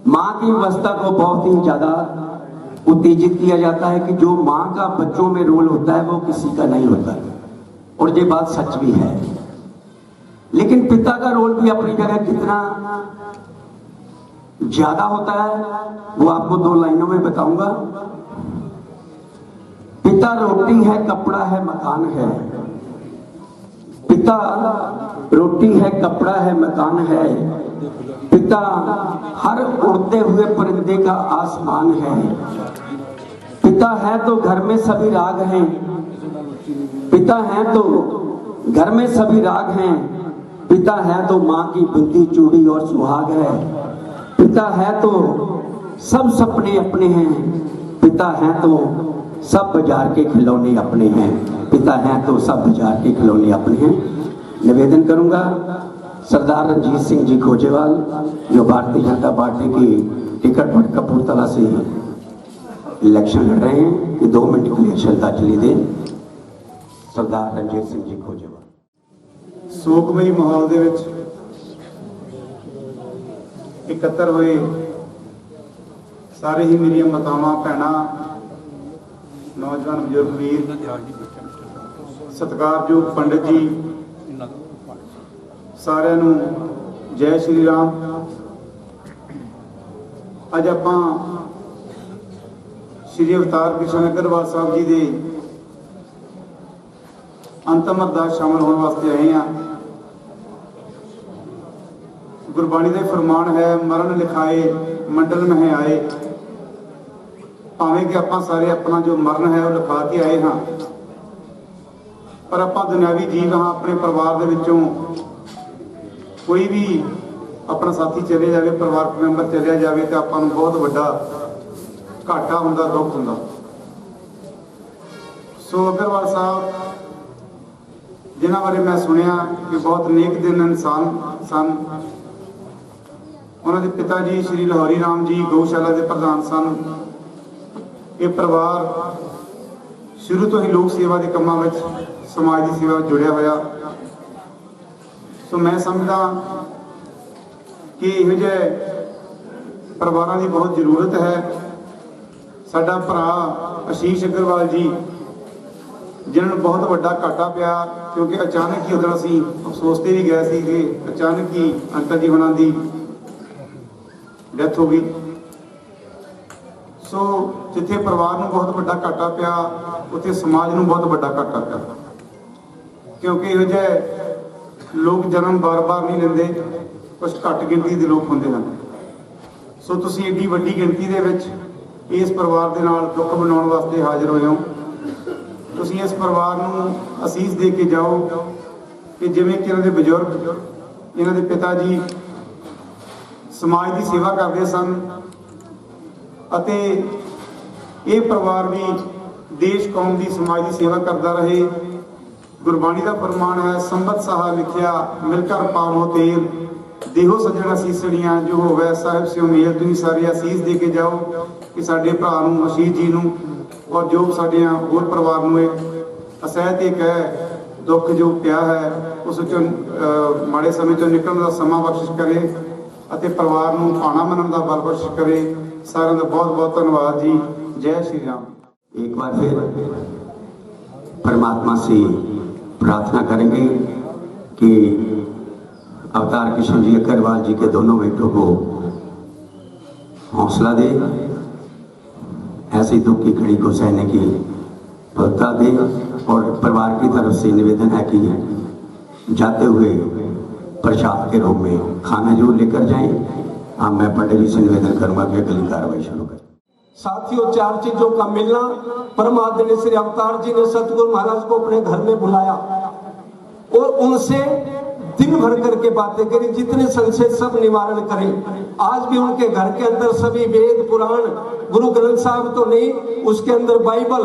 S5: मां की व्यवस्था को बहुत ही ज्यादा उत्तेजित किया जाता है कि जो मां का बच्चों में रोल होता है वो किसी का नहीं होता, और ये बात सच भी है। लेकिन पिता का रोल भी अपनी जगह कितना ज्यादा होता है वो आपको 2 लाइनों में बताऊंगा। पिता रोटी है, कपड़ा है, मकान है। पिता रोटी है, कपड़ा है, मकान है। पिता हर उड़ते हुए परिंदे का आसमान है। पिता है तो घर में सभी राग हैं। पिता है तो घर में सभी राग हैं। पिता है तो मां की बिंदी, चूड़ी और सुहाग है। पिता है तो सब सपने अपने हैं। पिता है तो सब बाजार के खिलौने अपने हैं। पिता है तो सब बाजार के खिलौने अपने हैं। निवेदन करूंगा सरदार रंजीत सिंह जी खोजेवाल, जो भारतीय जनता पार्टी की टिकट पर कपूरथला से इलेक्शन लड़ रहे हैं, कि 2 मिनट के लिए श्रद्धांजलि दें। सरदार रंजीत सिंह जी खोजेवाल।
S3: शोकमई माहौल ਦੇ ਵਿੱਚ ਇਕੱਤਰ ਹੋਏ ਸਾਰੇ ਹੀ ਮੇਰੀਆਂ ਮਾਤਾਵਾਂ, ਭੈਣਾਂ, ਨੌਜਵਾਨ ਬਜ਼ੁਰਗ ਵੀਰ, ਸਤਿਕਾਰਯੋਗ ਪੰਡਿਤ ਜੀ, ਸਾਰਿਆਂ ਨੂੰ ਜੈ ਸ਼੍ਰੀ ਰਾਮ। ਅੱਜ ਆਪਾਂ ਸ਼੍ਰੀ ਅਵਤਾਰ ਕ੍ਰਿਸ਼ਨ ਅਗਰਵਾਲ ਸਾਹਿਬ ਜੀ ਦੇ ਅੰਤਮ ਅਰਦਾਸ ਸ਼ਾਮਲ ਹੋਣ ਵਾਸਤੇ ਆਏ ਹਾਂ। ਗੁਰਬਾਣੀ ਦਾ ਫਰਮਾਨ ਹੈ, ਮਰਨ ਲਿਖਾਏ ਮੰਡਲ ਮਹਿ ਆਏ। ਭਾਵੇਂ ਕਿ ਆਪਾਂ ਸਾਰੇ ਆਪਣਾ ਜੋ ਮਰਨ ਹੈ ਉਹ ਲਿਖਾ ਕੇ ਆਏ ਹਾਂ, ਪਰ ਆਪਾਂ ਦੁਨਿਆਵੀ ਜੀਵ ਹਾਂ। ਆਪਣੇ ਪਰਿਵਾਰ ਦੇ ਵਿੱਚੋਂ ਕੋਈ ਵੀ ਆਪਣਾ ਸਾਥੀ ਚਲੇ ਜਾਵੇ, ਪਰਿਵਾਰਕ ਮੈਂਬਰ ਚਲਿਆ ਜਾਵੇ, ਤੇ ਆਪਾਂ ਨੂੰ ਬਹੁਤ ਵੱਡਾ ਘਾਟਾ ਹੁੰਦਾ, ਦੁੱਖ ਹੁੰਦਾ। ਸੋ ਅਗਰਵਾਲ ਸਾਹਿਬ ਜਿਨ੍ਹਾਂ ਬਾਰੇ ਮੈਂ ਸੁਣਿਆ ਕਿ ਬਹੁਤ ਨੇਕ ਦਿਨ ਇਨਸਾਨ ਸਨ। ਉਹਨਾਂ ਦੇ ਪਿਤਾ ਜੀ ਸ਼੍ਰੀ ਲਾਹੌਰੀ ਰਾਮ ਜੀ ਗਊਸ਼ਾਲਾ ਦੇ ਪ੍ਰਧਾਨ ਸਨ। ਇਹ ਪਰਿਵਾਰ ਸ਼ੁਰੂ ਤੋਂ ਹੀ ਲੋਕ ਸੇਵਾ ਦੇ ਕੰਮਾਂ ਵਿੱਚ, ਸਮਾਜ ਦੀ ਸੇਵਾ ਵਿੱਚ ਜੁੜਿਆ ਹੋਇਆ। ਸੋ ਮੈਂ ਸਮਝਦਾ ਕਿ ਇਹੋ ਜਿਹੇ ਪਰਿਵਾਰਾਂ ਦੀ ਬਹੁਤ ਜ਼ਰੂਰਤ ਹੈ। ਸਾਡਾ ਭਰਾ ਆਸ਼ੀਸ਼ ਅਗਰਵਾਲ ਜੀ, ਜਿਨ੍ਹਾਂ ਨੂੰ ਬਹੁਤ ਵੱਡਾ ਘਾਟਾ ਪਿਆ, ਕਿਉਂਕਿ ਅਚਾਨਕ ਹੀ ਉਦੋਂ ਅਸੀਂ ਅਫਸੋਸ ਤੇ ਵੀ ਗਏ ਸੀ ਕਿ ਅਚਾਨਕ ਹੀ ਅੰਕਲ ਜੀ ਹੋਣਾ ਦੀ ਡੈਥ ਹੋ ਗਈ। ਸੋ ਜਿੱਥੇ ਪਰਿਵਾਰ ਨੂੰ ਬਹੁਤ ਵੱਡਾ ਘਾਟਾ ਪਿਆ, ਉੱਥੇ ਸਮਾਜ ਨੂੰ ਬਹੁਤ ਵੱਡਾ ਘਾਟਾ ਪਿਆ, ਕਿਉਂਕਿ ਇਹੋ ਜਿਹੇ ਲੋਕ ਜਨਮ ਬਾਰ-ਬਾਰ ਨਹੀਂ ਲੈਂਦੇ, ਕੁਝ ਘੱਟ ਗਿਣਤੀ ਦੇ ਲੋਕ ਹੁੰਦੇ ਹਨ। ਸੋ ਤੁਸੀਂ ਏਡੀ ਵੱਡੀ ਗਿਣਤੀ ਦੇ ਵਿੱਚ ਇਸ ਪਰਿਵਾਰ ਦੇ ਨਾਲ ਦੁੱਖ ਮਨਾਉਣ ਵਾਸਤੇ ਹਾਜ਼ਰ ਹੋਏ ਹੋ। ਤੁਸੀਂ ਇਸ ਪਰਿਵਾਰ ਨੂੰ ਅਸੀਸ ਦੇ ਕੇ ਜਾਓ ਕਿ ਜਿਵੇਂ ਕਿ ਇਹਨਾਂ ਦੇ ਬਜ਼ੁਰਗ, ਇਹਨਾਂ ਦੇ ਪਿਤਾ ਜੀ ਸਮਾਜ ਦੀ ਸੇਵਾ ਕਰਦੇ ਸਨ, ਅਤੇ ਇਹ ਪਰਿਵਾਰ ਵੀ ਦੇਸ਼ ਕੌਮ ਦੀ, ਸਮਾਜ ਦੀ ਸੇਵਾ ਕਰਦਾ ਰਹੇ। ਗੁਰਬਾਣੀ ਦਾ ਫਰਮਾਨ ਹੈ, ਸੰਬਤ ਸਾਹਾ ਲਿਖਿਆ ਮਿਲ ਕਰ ਪਾਵੋ ਤੇਲ, देहो सज्जण असीसड़ियां जो होवे साहिब सिओ मेल तुसीं सारे असीस दे के जाओ कि साडे भरा नूं आशीष जी नूं और जो साडियां होर परिवार नूं असਹਿਤ एक है दुख जो पिया है उस चों माड़े समय चों निकलण दा समा बख्शिश करे ਅਤੇ परिवार नूं भाणा मनण दा बल बख्शिश करे। सारिਆਂ ਦਾ बहुत बहुत धन्यवाद जी। जय श्री राम।
S5: एक बार फिर परमात्मा से प्रार्थना करेंगे कि अवतार कृष्ण जी अग्रवाल जी के दोनों बेटों को हौसला दे, ऐसी दुख की घड़ी को सहने की बलता दे। और परिवार की तरफ से निवेदन है कि जाते हुए प्रसाद के रूप में खाना जरूर लेकर जाएं। हाँ, मैं पंडित जी से निवेदन करूंगा कि अगली कार्रवाई शुरू करें।
S6: साथियों, 4 चीजों का मिलना। परमात्मा श्री अवतार जी ने सतगुरु महाराज को अपने घर में बुलाया और उनसे दिन भर करके बातें करी, जितने संशय सब निवारण करें। आज भी उनके घर के अंदर सभी वेद पुराण, गुरु ग्रंथ साहब तो नहीं, उसके अंदर बाइबल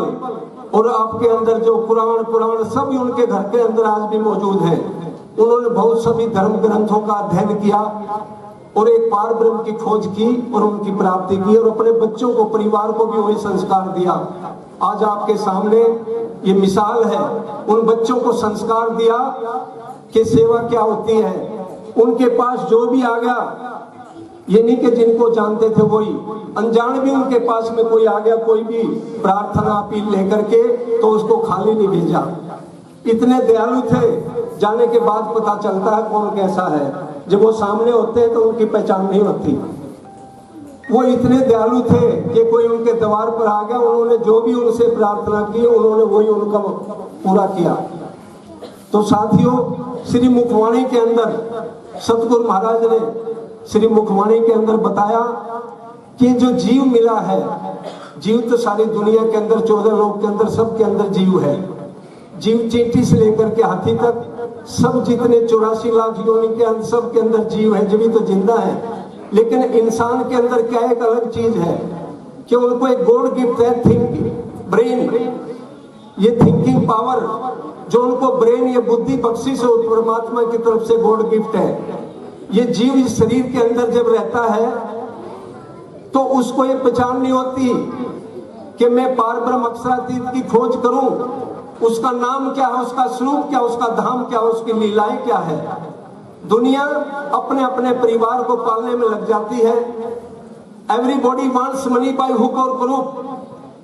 S6: और आपके अंदर जो पुराण सभी उनके घर के अंदर आज भी मौजूद है। उन्होंने बहुत सभी धर्म ग्रंथों का अध्ययन किया और एक पार ब्रह्म की खोज की और उनकी प्राप्ति की और अपने बच्चों को, परिवार को भी वही संस्कार दिया। आज आपके सामने ये मिसाल है, उन बच्चों को संस्कार दिया कि सेवा क्या होती है। उनके पास जो भी आ गया, ये नहीं कि जिनको जानते थे वही, अनजान भी उनके पास में कोई आ गया, कोई भी प्रार्थना अपील लेकर के, तो उसको खाली नहीं भेजा। इतने दयालु थे, जाने के बाद पता चलता है कौन कैसा है। जब वो सामने होते हैं तो उनकी पहचान नहीं होती। वो इतने दयालु थे कि कोई उनके द्वार पर आ गया, उन्होंने जो भी उनसे प्रार्थना की उन्होंने वही उनका पूरा किया। तो साथियों, श्री मुखवाणी के अंदर सतगुरु महाराज ने श्री मुखवाणी के अंदर बताया कि जो जीव मिला है, जीव तो सारी दुनिया के अंदर 14 लोक के अंदर सबके अंदर जीव है। जीव चींटी से लेकर के हाथी तक सब जितने 84 लाख योनि के अंदर सबके अंदर जीव है, जीवित तो जिंदा है। लेकिन इंसान के अंदर क्या एक अलग चीज है कि उनको एक गॉड गिफ्ट है, थिंक ब्रेन, ये थिंकिंग पावर जो उनको ब्रेन, ये बुद्धि बख्शिश हो परमात्मा की तरफ से गॉड गिफ्ट है। ये जीव इस शरीर के अंदर जब रहता है तो उसको ये पहचान नहीं होती कि मैं पार ब्रह्म अक्षरातीत की खोज करूं, उसका नाम क्या है, उसका स्वरूप क्या, उसका धाम क्या, उसकी लीलाएं क्या है। दुनिया अपने अपने परिवार को पालने में लग जाती है। Everybody wants money by hook और क्रूक,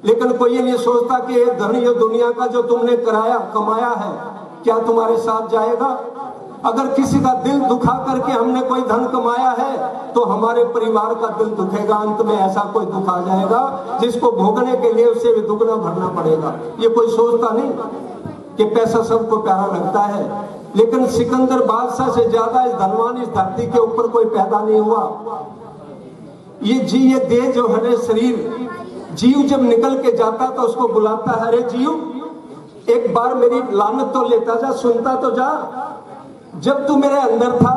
S6: लेकिन कोई ये नहीं सोचता कि ये धन, ये दुनिया का जो तुमने कमाया है, क्या तुम्हारे साथ जाएगा। अगर किसी का दिल दुखा करके हमने कोई धन कमाया है तो हमारे परिवार का दिल दुखेगा। अंत में ऐसा कोई दुख आ जाएगा जिसको भोगने के लिए उसे भी दुगना भरना पड़ेगा। ये कोई सोचता नहीं कि पैसा सबको प्यारा लगता है, लेकिन सिकंदर बादशाह से ज्यादा इस धनवान इस धरती के ऊपर कोई पैदा नहीं हुआ। ये देह जो है शरीर, जीव जब निकल के जाता तो उसको बुलाता है, अरे जीव एक बार मेरी लानत तो लेता जा, सुनता तो जा। जब तू मेरे अंदर था,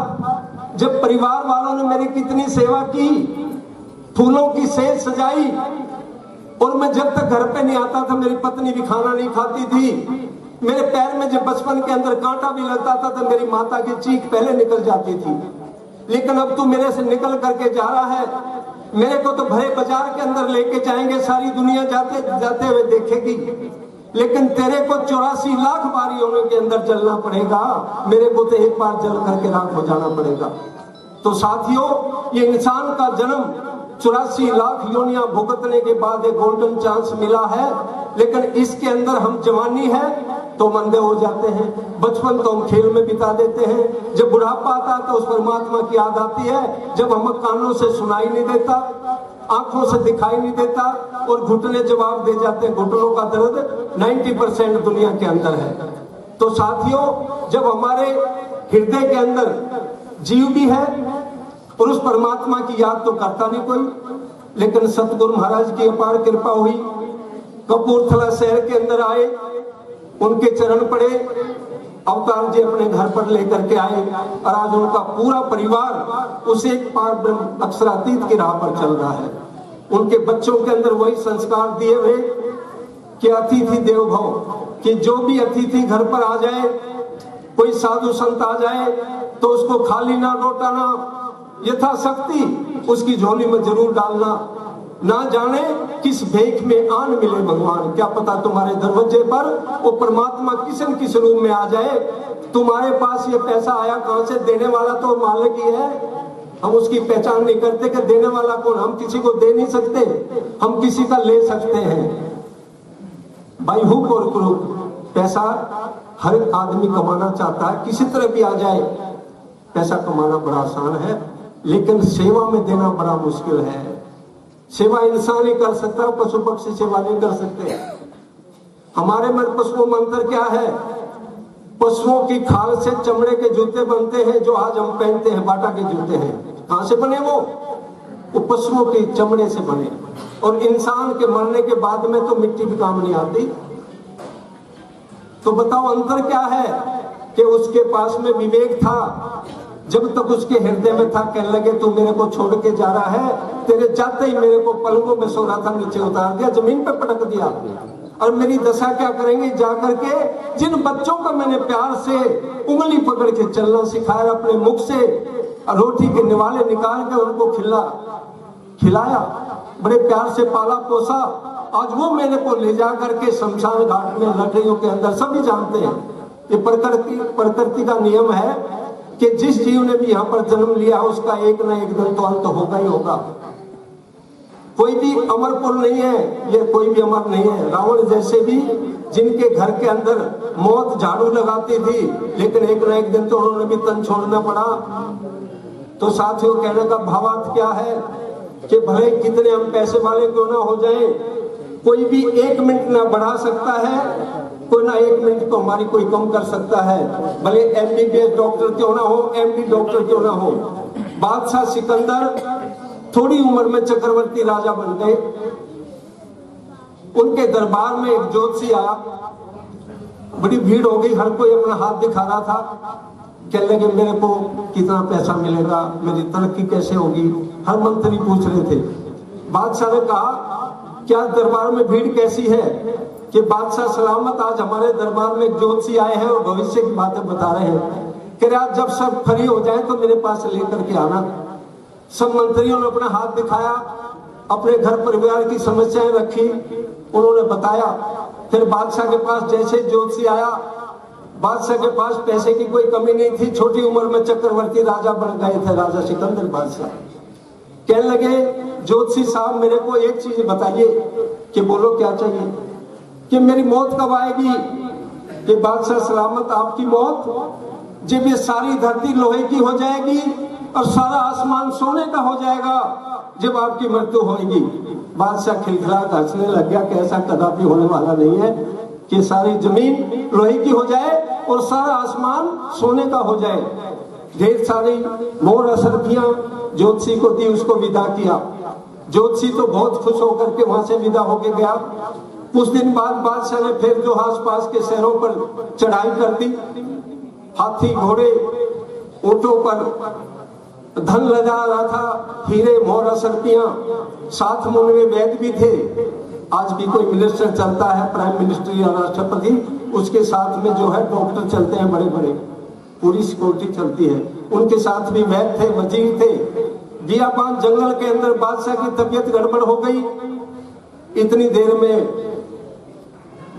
S6: जब परिवार वालों ने मेरी कितनी सेवा की, फूलों की सेज सजाई, और मैं जब तक घर पे नहीं आता था मेरी पत्नी भी खाना नहीं खाती थी। मेरे पैर में जब बचपन के अंदर कांटा भी लगता था तो मेरी माता की चीख पहले निकल जाती थी। लेकिन अब तू मेरे से निकल करके जा रहा है, मेरे को तो भरे बाजार के अंदर लेके जाएंगे, सारी दुनिया जाते जाते हुए देखेगी, लेकिन तेरे को 84 लाख बार योनि के अंदर जलना पड़ेगा, मेरे को तो एक बार जल करके राख हो जाना पड़ेगा। तो साथियों, ये इंसान का जन्म 84 लाख योनियां भुगतने के बाद एक गोल्डन चांस मिला है, लेकिन इसके अंदर हम जवानी है तो मंदे हो जाते हैं, बचपन तो हम खेल में बिता देते हैं, जब बुढ़ापा आता है तो उस परमात्मा की याद आती है, जब हमें कानों से सुनाई नहीं देता, आंखों से दिखाई नहीं देता और घुटने जवाब दे जाते हैं। घुटनों का दर्द 90% दुनिया के अंदर है। तो साथियों, जब हमारे हृदय के अंदर जीव भी है और उस परमात्मा की याद तो करता नहीं कोई, लेकिन सतगुरु महाराज की अपार कृपा हुई, कपूरथला शहर के अंदर आए, उनके चरण पड़े, अवतार जी अपने घर पर लेकर के आए और आज उनका पूरा परिवार उसे पार ब्रह्म अक्षरातीत की राह पर चल रहा है। उनके बच्चों के अंदर वही संस्कार दिए हुए कि अतिथि देवो भव, कि जो भी अतिथि घर पर आ जाए कोई साधु संत आ जाए तो उसको खाली ना लौटाना, यथाशक्ति उसकी झोली में जरूर डालना। ना जाने किस भेख में आन मिले भगवान, क्या पता तुम्हारे दरवाजे पर वो परमात्मा किस न किस रूप में आ जाए। तुम्हारे पास ये पैसा आया कहां से, देने वाला तो मालिक ही है, हम उसकी पहचान नहीं करते कि देने वाला कौन। हम किसी को दे नहीं सकते, हम किसी का ले सकते हैं। बाई हुक और क्रूक पैसा हर आदमी कमाना चाहता है, किसी तरह भी आ जाए। पैसा कमाना बड़ा आसान है, लेकिन सेवा में देना बड़ा मुश्किल है। सेवा इंसान ही कर सकता है, पशु पक्षी सेवा नहीं कर सकते। हमारे में पशुओं में अंतर क्या है? पशुओं की खाल से चमड़े के जूते बनते हैं जो आज हम पहनते हैं, बाटा के जूते हैं। कहां से बने वो पशुओं के चमड़े से बने। और इंसान के मरने के बाद में तो मिट्टी भी काम नहीं आती। तो बताओ अंतर क्या है? कि उसके पास में विवेक था, जब तक उसके हृदय में था, कहने लगे तू मेरे को छोड़ के जा रहा है, तेरे जाते ही मेरे को पलंगों में सो रहा था, नीचे उतार दिया, जमीन पे पटक दिया। और मेरी दशा क्या करेंगे जाकर के? जिन बच्चों को मैंने प्यार से उंगली पकड़ के चलना सिखाया, अपने मुख से रोटी के निवाले निकाल के उनको खिलाया, बड़े प्यार से पाला पोसा, आज वो मेरे को ले जा करके शमशान घाट में लकड़ियों के अंदर, सभी जानते हैं ये प्रकृति का नियम है कि जिस जीव ने भी यहाँ पर जन्म लिया उसका एक न एक दिन तो अंत होगा ही होगा। कोई भी अमर पुरुष नहीं है, ये कोई भी अमर नहीं है। रावण जैसे भी जिनके घर के अंदर मौत झाड़ू लगाती थी, लेकिन एक न एक दिन तो उन्होंने भी तन छोड़ना पड़ा। तो साथियों, कहने का भावार्थ क्या है कि भले कितने हम पैसे वाले क्यों ना हो जाएं, कोई भी 1 मिनट ना बढ़ा सकता है, कोई ना 1 मिनट को हमारी कोई कम कर सकता है। भले MBBS डॉक्टर क्यों ना हो, MD डॉक्टर क्यों ना हो। बादशाह सिकंदर थोड़ी उम्र में चक्रवर्ती राजा बन गए। उनके दरबार में एक ज्योतिषी आया, बड़ी भीड़ हो गई, हर कोई अपना हाथ दिखा रहा था, कहने लगे मेरे को कितना पैसा मिलेगा, मेरी तरक्की कैसे होगी, हर मंत्री पूछ रहे थे। बादशाह ने कहा क्या दरबार में भीड़ कैसी है? कि बादशाह सलामत, आज हमारे दरबार में एक ज्योतिषी आए हैं और भविष्य की बातें बता रहे हैं, कि आज जब सब फ्री हो जाए तो मेरे पास लेकर के आना। सब मंत्रियों ने अपना हाथ दिखाया, अपने घर परिवार की समस्याएं रखी, उन्होंने बताया। फिर बादशाह के पास जैसे ज्योतिषी आया, बादशाह के पास पैसे की कोई कमी नहीं थी, छोटी उम्र में चक्रवर्ती राजा बन गए थे, राजा सिकंदर बादशाह। कहने लगे ज्योतिषी साहब मेरे को एक चीज बताइए। कि बोलो क्या चाहिए? कि मेरी मौत कब आएगी? कि बादशाह सलामत, आपकी मौत जब ये सारी धरती लोहे की हो जाएगी और सारा आसमान सोने का हो जाएगा, जब आपकी मृत्यु होगी। बादशाह खिलखिला हंसने लग गया कि ऐसा कदापि होने वाला नहीं है कि सारी जमीन लोहे की हो जाए और सारा आसमान सोने का हो जाए। ढेर सारी मोर असरफियां ज्योतिषी को दी, उसको विदा किया। ज्योतिषी तो बहुत खुश होकर के वहां से विदा होके गया। कुछ दिन बाद बादशाह ने फिर जो आसपास के शहरों पर चढ़ाई कर दी, हाथी घोड़े ऊंटों पर धन लदा रहा था, हीरे मोहर असरफियां, साथ में उनमें वैद्य भी थे। आज भी कोई मिनिस्टर चलता है, प्राइम मिनिस्टर या राष्ट्रपति, उसके साथ में जो है डॉक्टर चलते हैं, बड़े बड़े पूरी सिक्योरिटी चलती है, उनके साथ भी वैद्य थे, वजीर थे। बियाबान जंगल के अंदर बादशाह की तबीयत गड़बड़ हो गई। इतनी देर में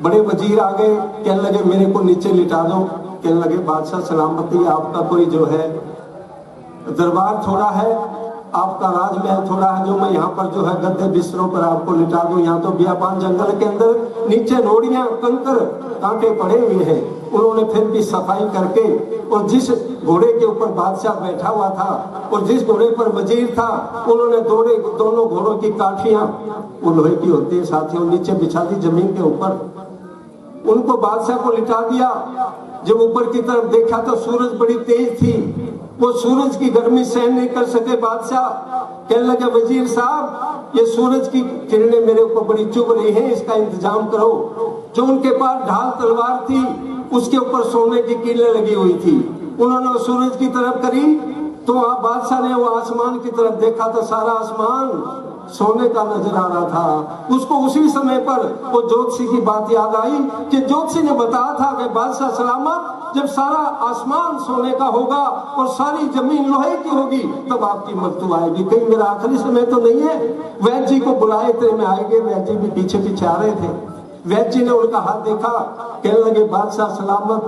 S6: बड़े वजीर आ गए, कहने लगे मेरे को नीचे लिटा दो। कहने लगे बादशाह सलामती, आपका कोई जो है दरबार थोड़ा है, आपका राजमहल थोड़ा है, जो मैं यहाँ पर जो है गद्दे बिस्तरों पर आपको लिटा दूं। यहाँ तो बियाबान जंगल के अंदर नीचे रोड़ियां, कंकर, कांटे पड़े हुए हैं। उन्होंने फिर भी सफाई करके, और जिस घोड़े के ऊपर बादशाह बैठा हुआ था और जिस घोड़े पर वजीर था, उन्होंने दोनों घोड़ों की काठियां, वो लोहे की होती है साथियों, नीचे बिछा दी जमीन के ऊपर। उनको बादशाह को लिटा दिया। जब ऊपर की तरफ देखा तो सूरज बड़ी तेज थी, वो सूरज की गर्मी सहन नहीं कर सके बादशाह। कहने लगे वजीर साहब, ये सूरज की किरणें मेरे ऊपर बड़ी चुभ रही हैं, इसका इंतजाम करो। जो उनके पास ढाल तलवार थी, उसके ऊपर सोने की कीलें लगी हुई थी। उन्होंने सूरज की तरफ करी तो वहां बादशाह ने वो आसमान की तरफ देखा तो सारा आसमान सोने का नजर आ रहा था। उसको उसी समय पर वो ज्योतिषी की बात याद आई कि ज्योतिषी ने बताया था कि बादशाह सलामत जब सारा आसमान सोने का होगा और सारी जमीन लोहे की होगी तब आपकी मृत्यु आएगी। कहीं मेरा आखिरी समय तो नहीं है। वैद्य जी को बुलाए थे, मैं आएंगे, वैद्य जी भी पीछे पीछे आ रहे थे। वैद्य जी ने उनका हाथ देखा, कहने लगे बादशाह सलामत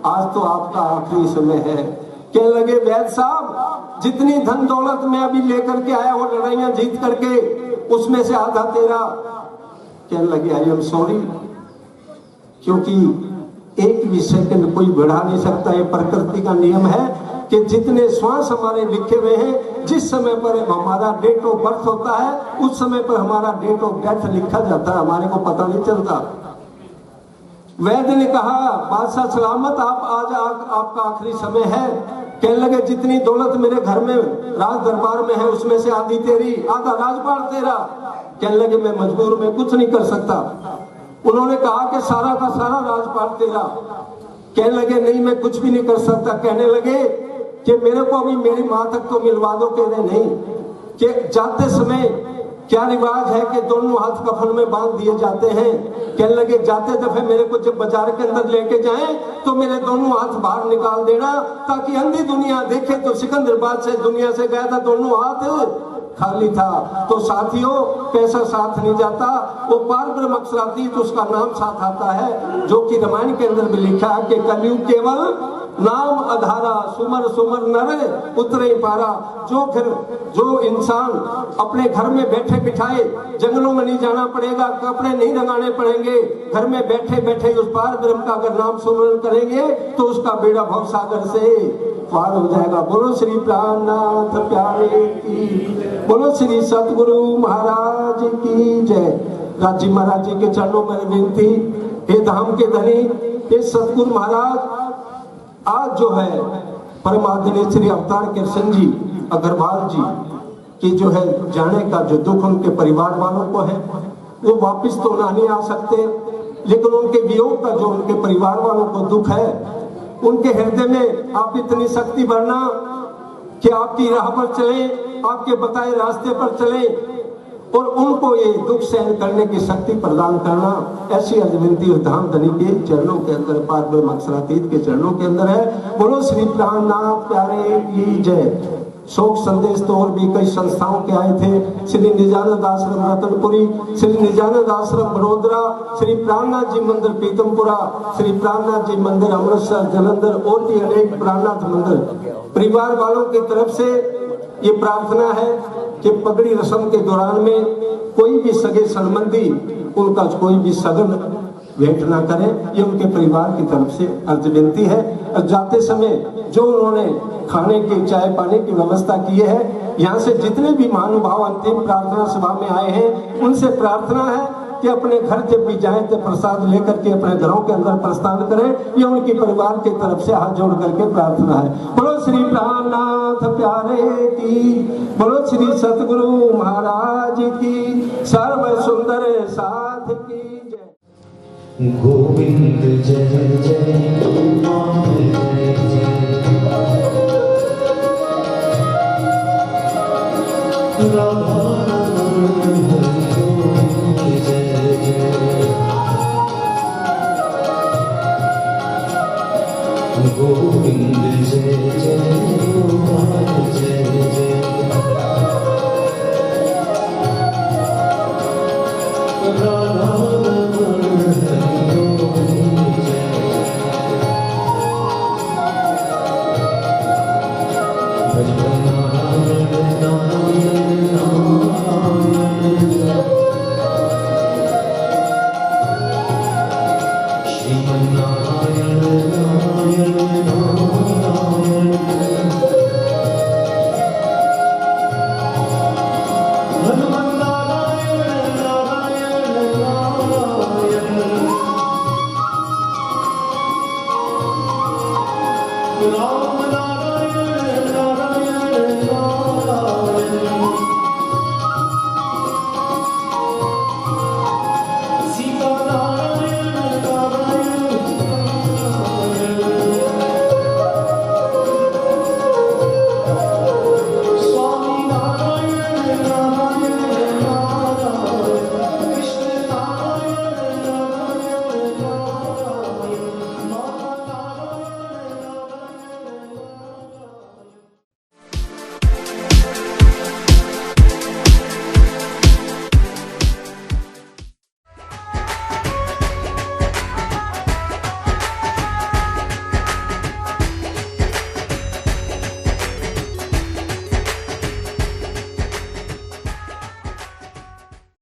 S6: आज तो आपका आखिरी समय है। कहने लगे वैद्य साहब जितनी धन दौलत मैं अभी लेकर के आया हूं लड़ाइयां जीत करके उसमें से आधा तेरा। कहने लगे आई एम सॉरी, क्योंकि एक भी सेकंड कोई बढ़ा नहीं सकता। ये प्रकृति का नियम है कि जितने श्वास हमारे लिखे हुए हैं, जिस समय पर हमारा डेट ऑफ बर्थ होता है उस समय पर हमारा डेट ऑफ डेथ लिखा जाता है, हमारे को पता नहीं चलता। वैद्य ने कहा बादशाह सलामत आप आज आपका आखिरी समय है। कहने लगे जितनी दौलत मेरे घर में राज दरबार में है उसमें से आधी तेरी, आधा राजपाट तेरा। कहने लगे मैं मजबूर में कुछ नहीं कर सकता। उन्होंने कहा कि सारा का सारा राजपाट तेरा। कहने लगे नहीं मैं कुछ भी नहीं कर सकता। कहने लगे कि मेरे को अभी मेरी माँ तक तो मिलवा दो। कह रहे नहीं, कि जाते समय क्या रिवाज है कि दोनों हाथ कफन में बांध दिए जाते हैं। कहने लगे जाते दफे मेरे को जब बाजार के अंदर लेके जाएं तो मेरे दोनों हाथ बाहर निकाल देना ताकि अंधी दुनिया देखे तो सिकंदर बादशाह दुनिया से गया था दोनों हाथ खाली था। तो साथियों पैसा साथ नहीं जाता, वो पार ब्रह्म अक्षरातीत तो उसका नाम साथ आता है, जो कि रामायण के अंदर भी लिखा है कि कलयुग केवल नाम आधारा सुमर सुमर नर उतरे पारा। जो इंसान अपने घर में बैठे बिठाए जंगलों में नहीं जाना पड़ेगा, कपड़े नहीं रंगाने पड़ेंगे, घर में बैठे बैठे उस पार ब्रह्म का अगर नाम सुमरण करेंगे तो उसका बेड़ा भव सागर से पार हो जाएगा। बोलो श्री प्राणनाथ प्यारे की, बोलो श्री सतगुरु महाराज की जय। राजी महाराज जी के चरणों में विनती, हे धाम के धनी, हे सतगुरु महाराज, आज जो है परमात्मा श्री अवतार कृष्ण जी अग्रवाल जी की जो है जाने का जो दुख उनके परिवार वालों को है, वो वापस तो नहीं आ सकते, लेकिन उनके वियोग का जो उनके परिवार वालों को दुख है, उनके हृदय में आप इतनी शक्ति भरना कि आपकी राह पर चले, आपके बताए रास्ते पर चले और उनको ये दुख सहन करने की शक्ति प्रदान करना। ऐसी अजविनती धाम धनी के चरणों के अंदर, पार ब्रह्म अक्षरातीत के चरणों के अंदर है। बोलो श्री प्राणनाथ प्यारे की जय। शोक संदेश तो और भी कई संस्थाओं के आए थे, श्री निजानंद आश्रम रतनपुरी, श्री निजानंद आश्रम बड़ोदरा, श्री प्राणनाथ जी मंदिर पीतमपुरा, श्री प्राणनाथ जी मंदिर अमृतसर जलंधर और भी अनेक प्राणनाथ मंदिर। परिवार वालों की तरफ से ये प्रार्थना है कि पगड़ी रस्म के दौरान में कोई भी सगे संबंधी उनका कोई भी सगन भेंट ना करें, ये उनके परिवार की तरफ से अर्ज विनती है। और जाते समय जो उन्होंने खाने की चाय पानी की व्यवस्था की है, यहाँ से जितने भी महानुभाव अंतिम प्रार्थना सभा में आए हैं उनसे प्रार्थना है कि अपने घर जब भी जाएं तो प्रसाद लेकर के अपने घरों के अंदर प्रस्थान करें। ये उनके परिवार की तरफ से हाथ जोड़ करके प्रार्थना है। बोलो श्री प्राणनाथ प्यारे की, बोलो श्री सतगुरु महाराज की, सर्व सुंदर साथ की जय।
S2: गोविंद जय जय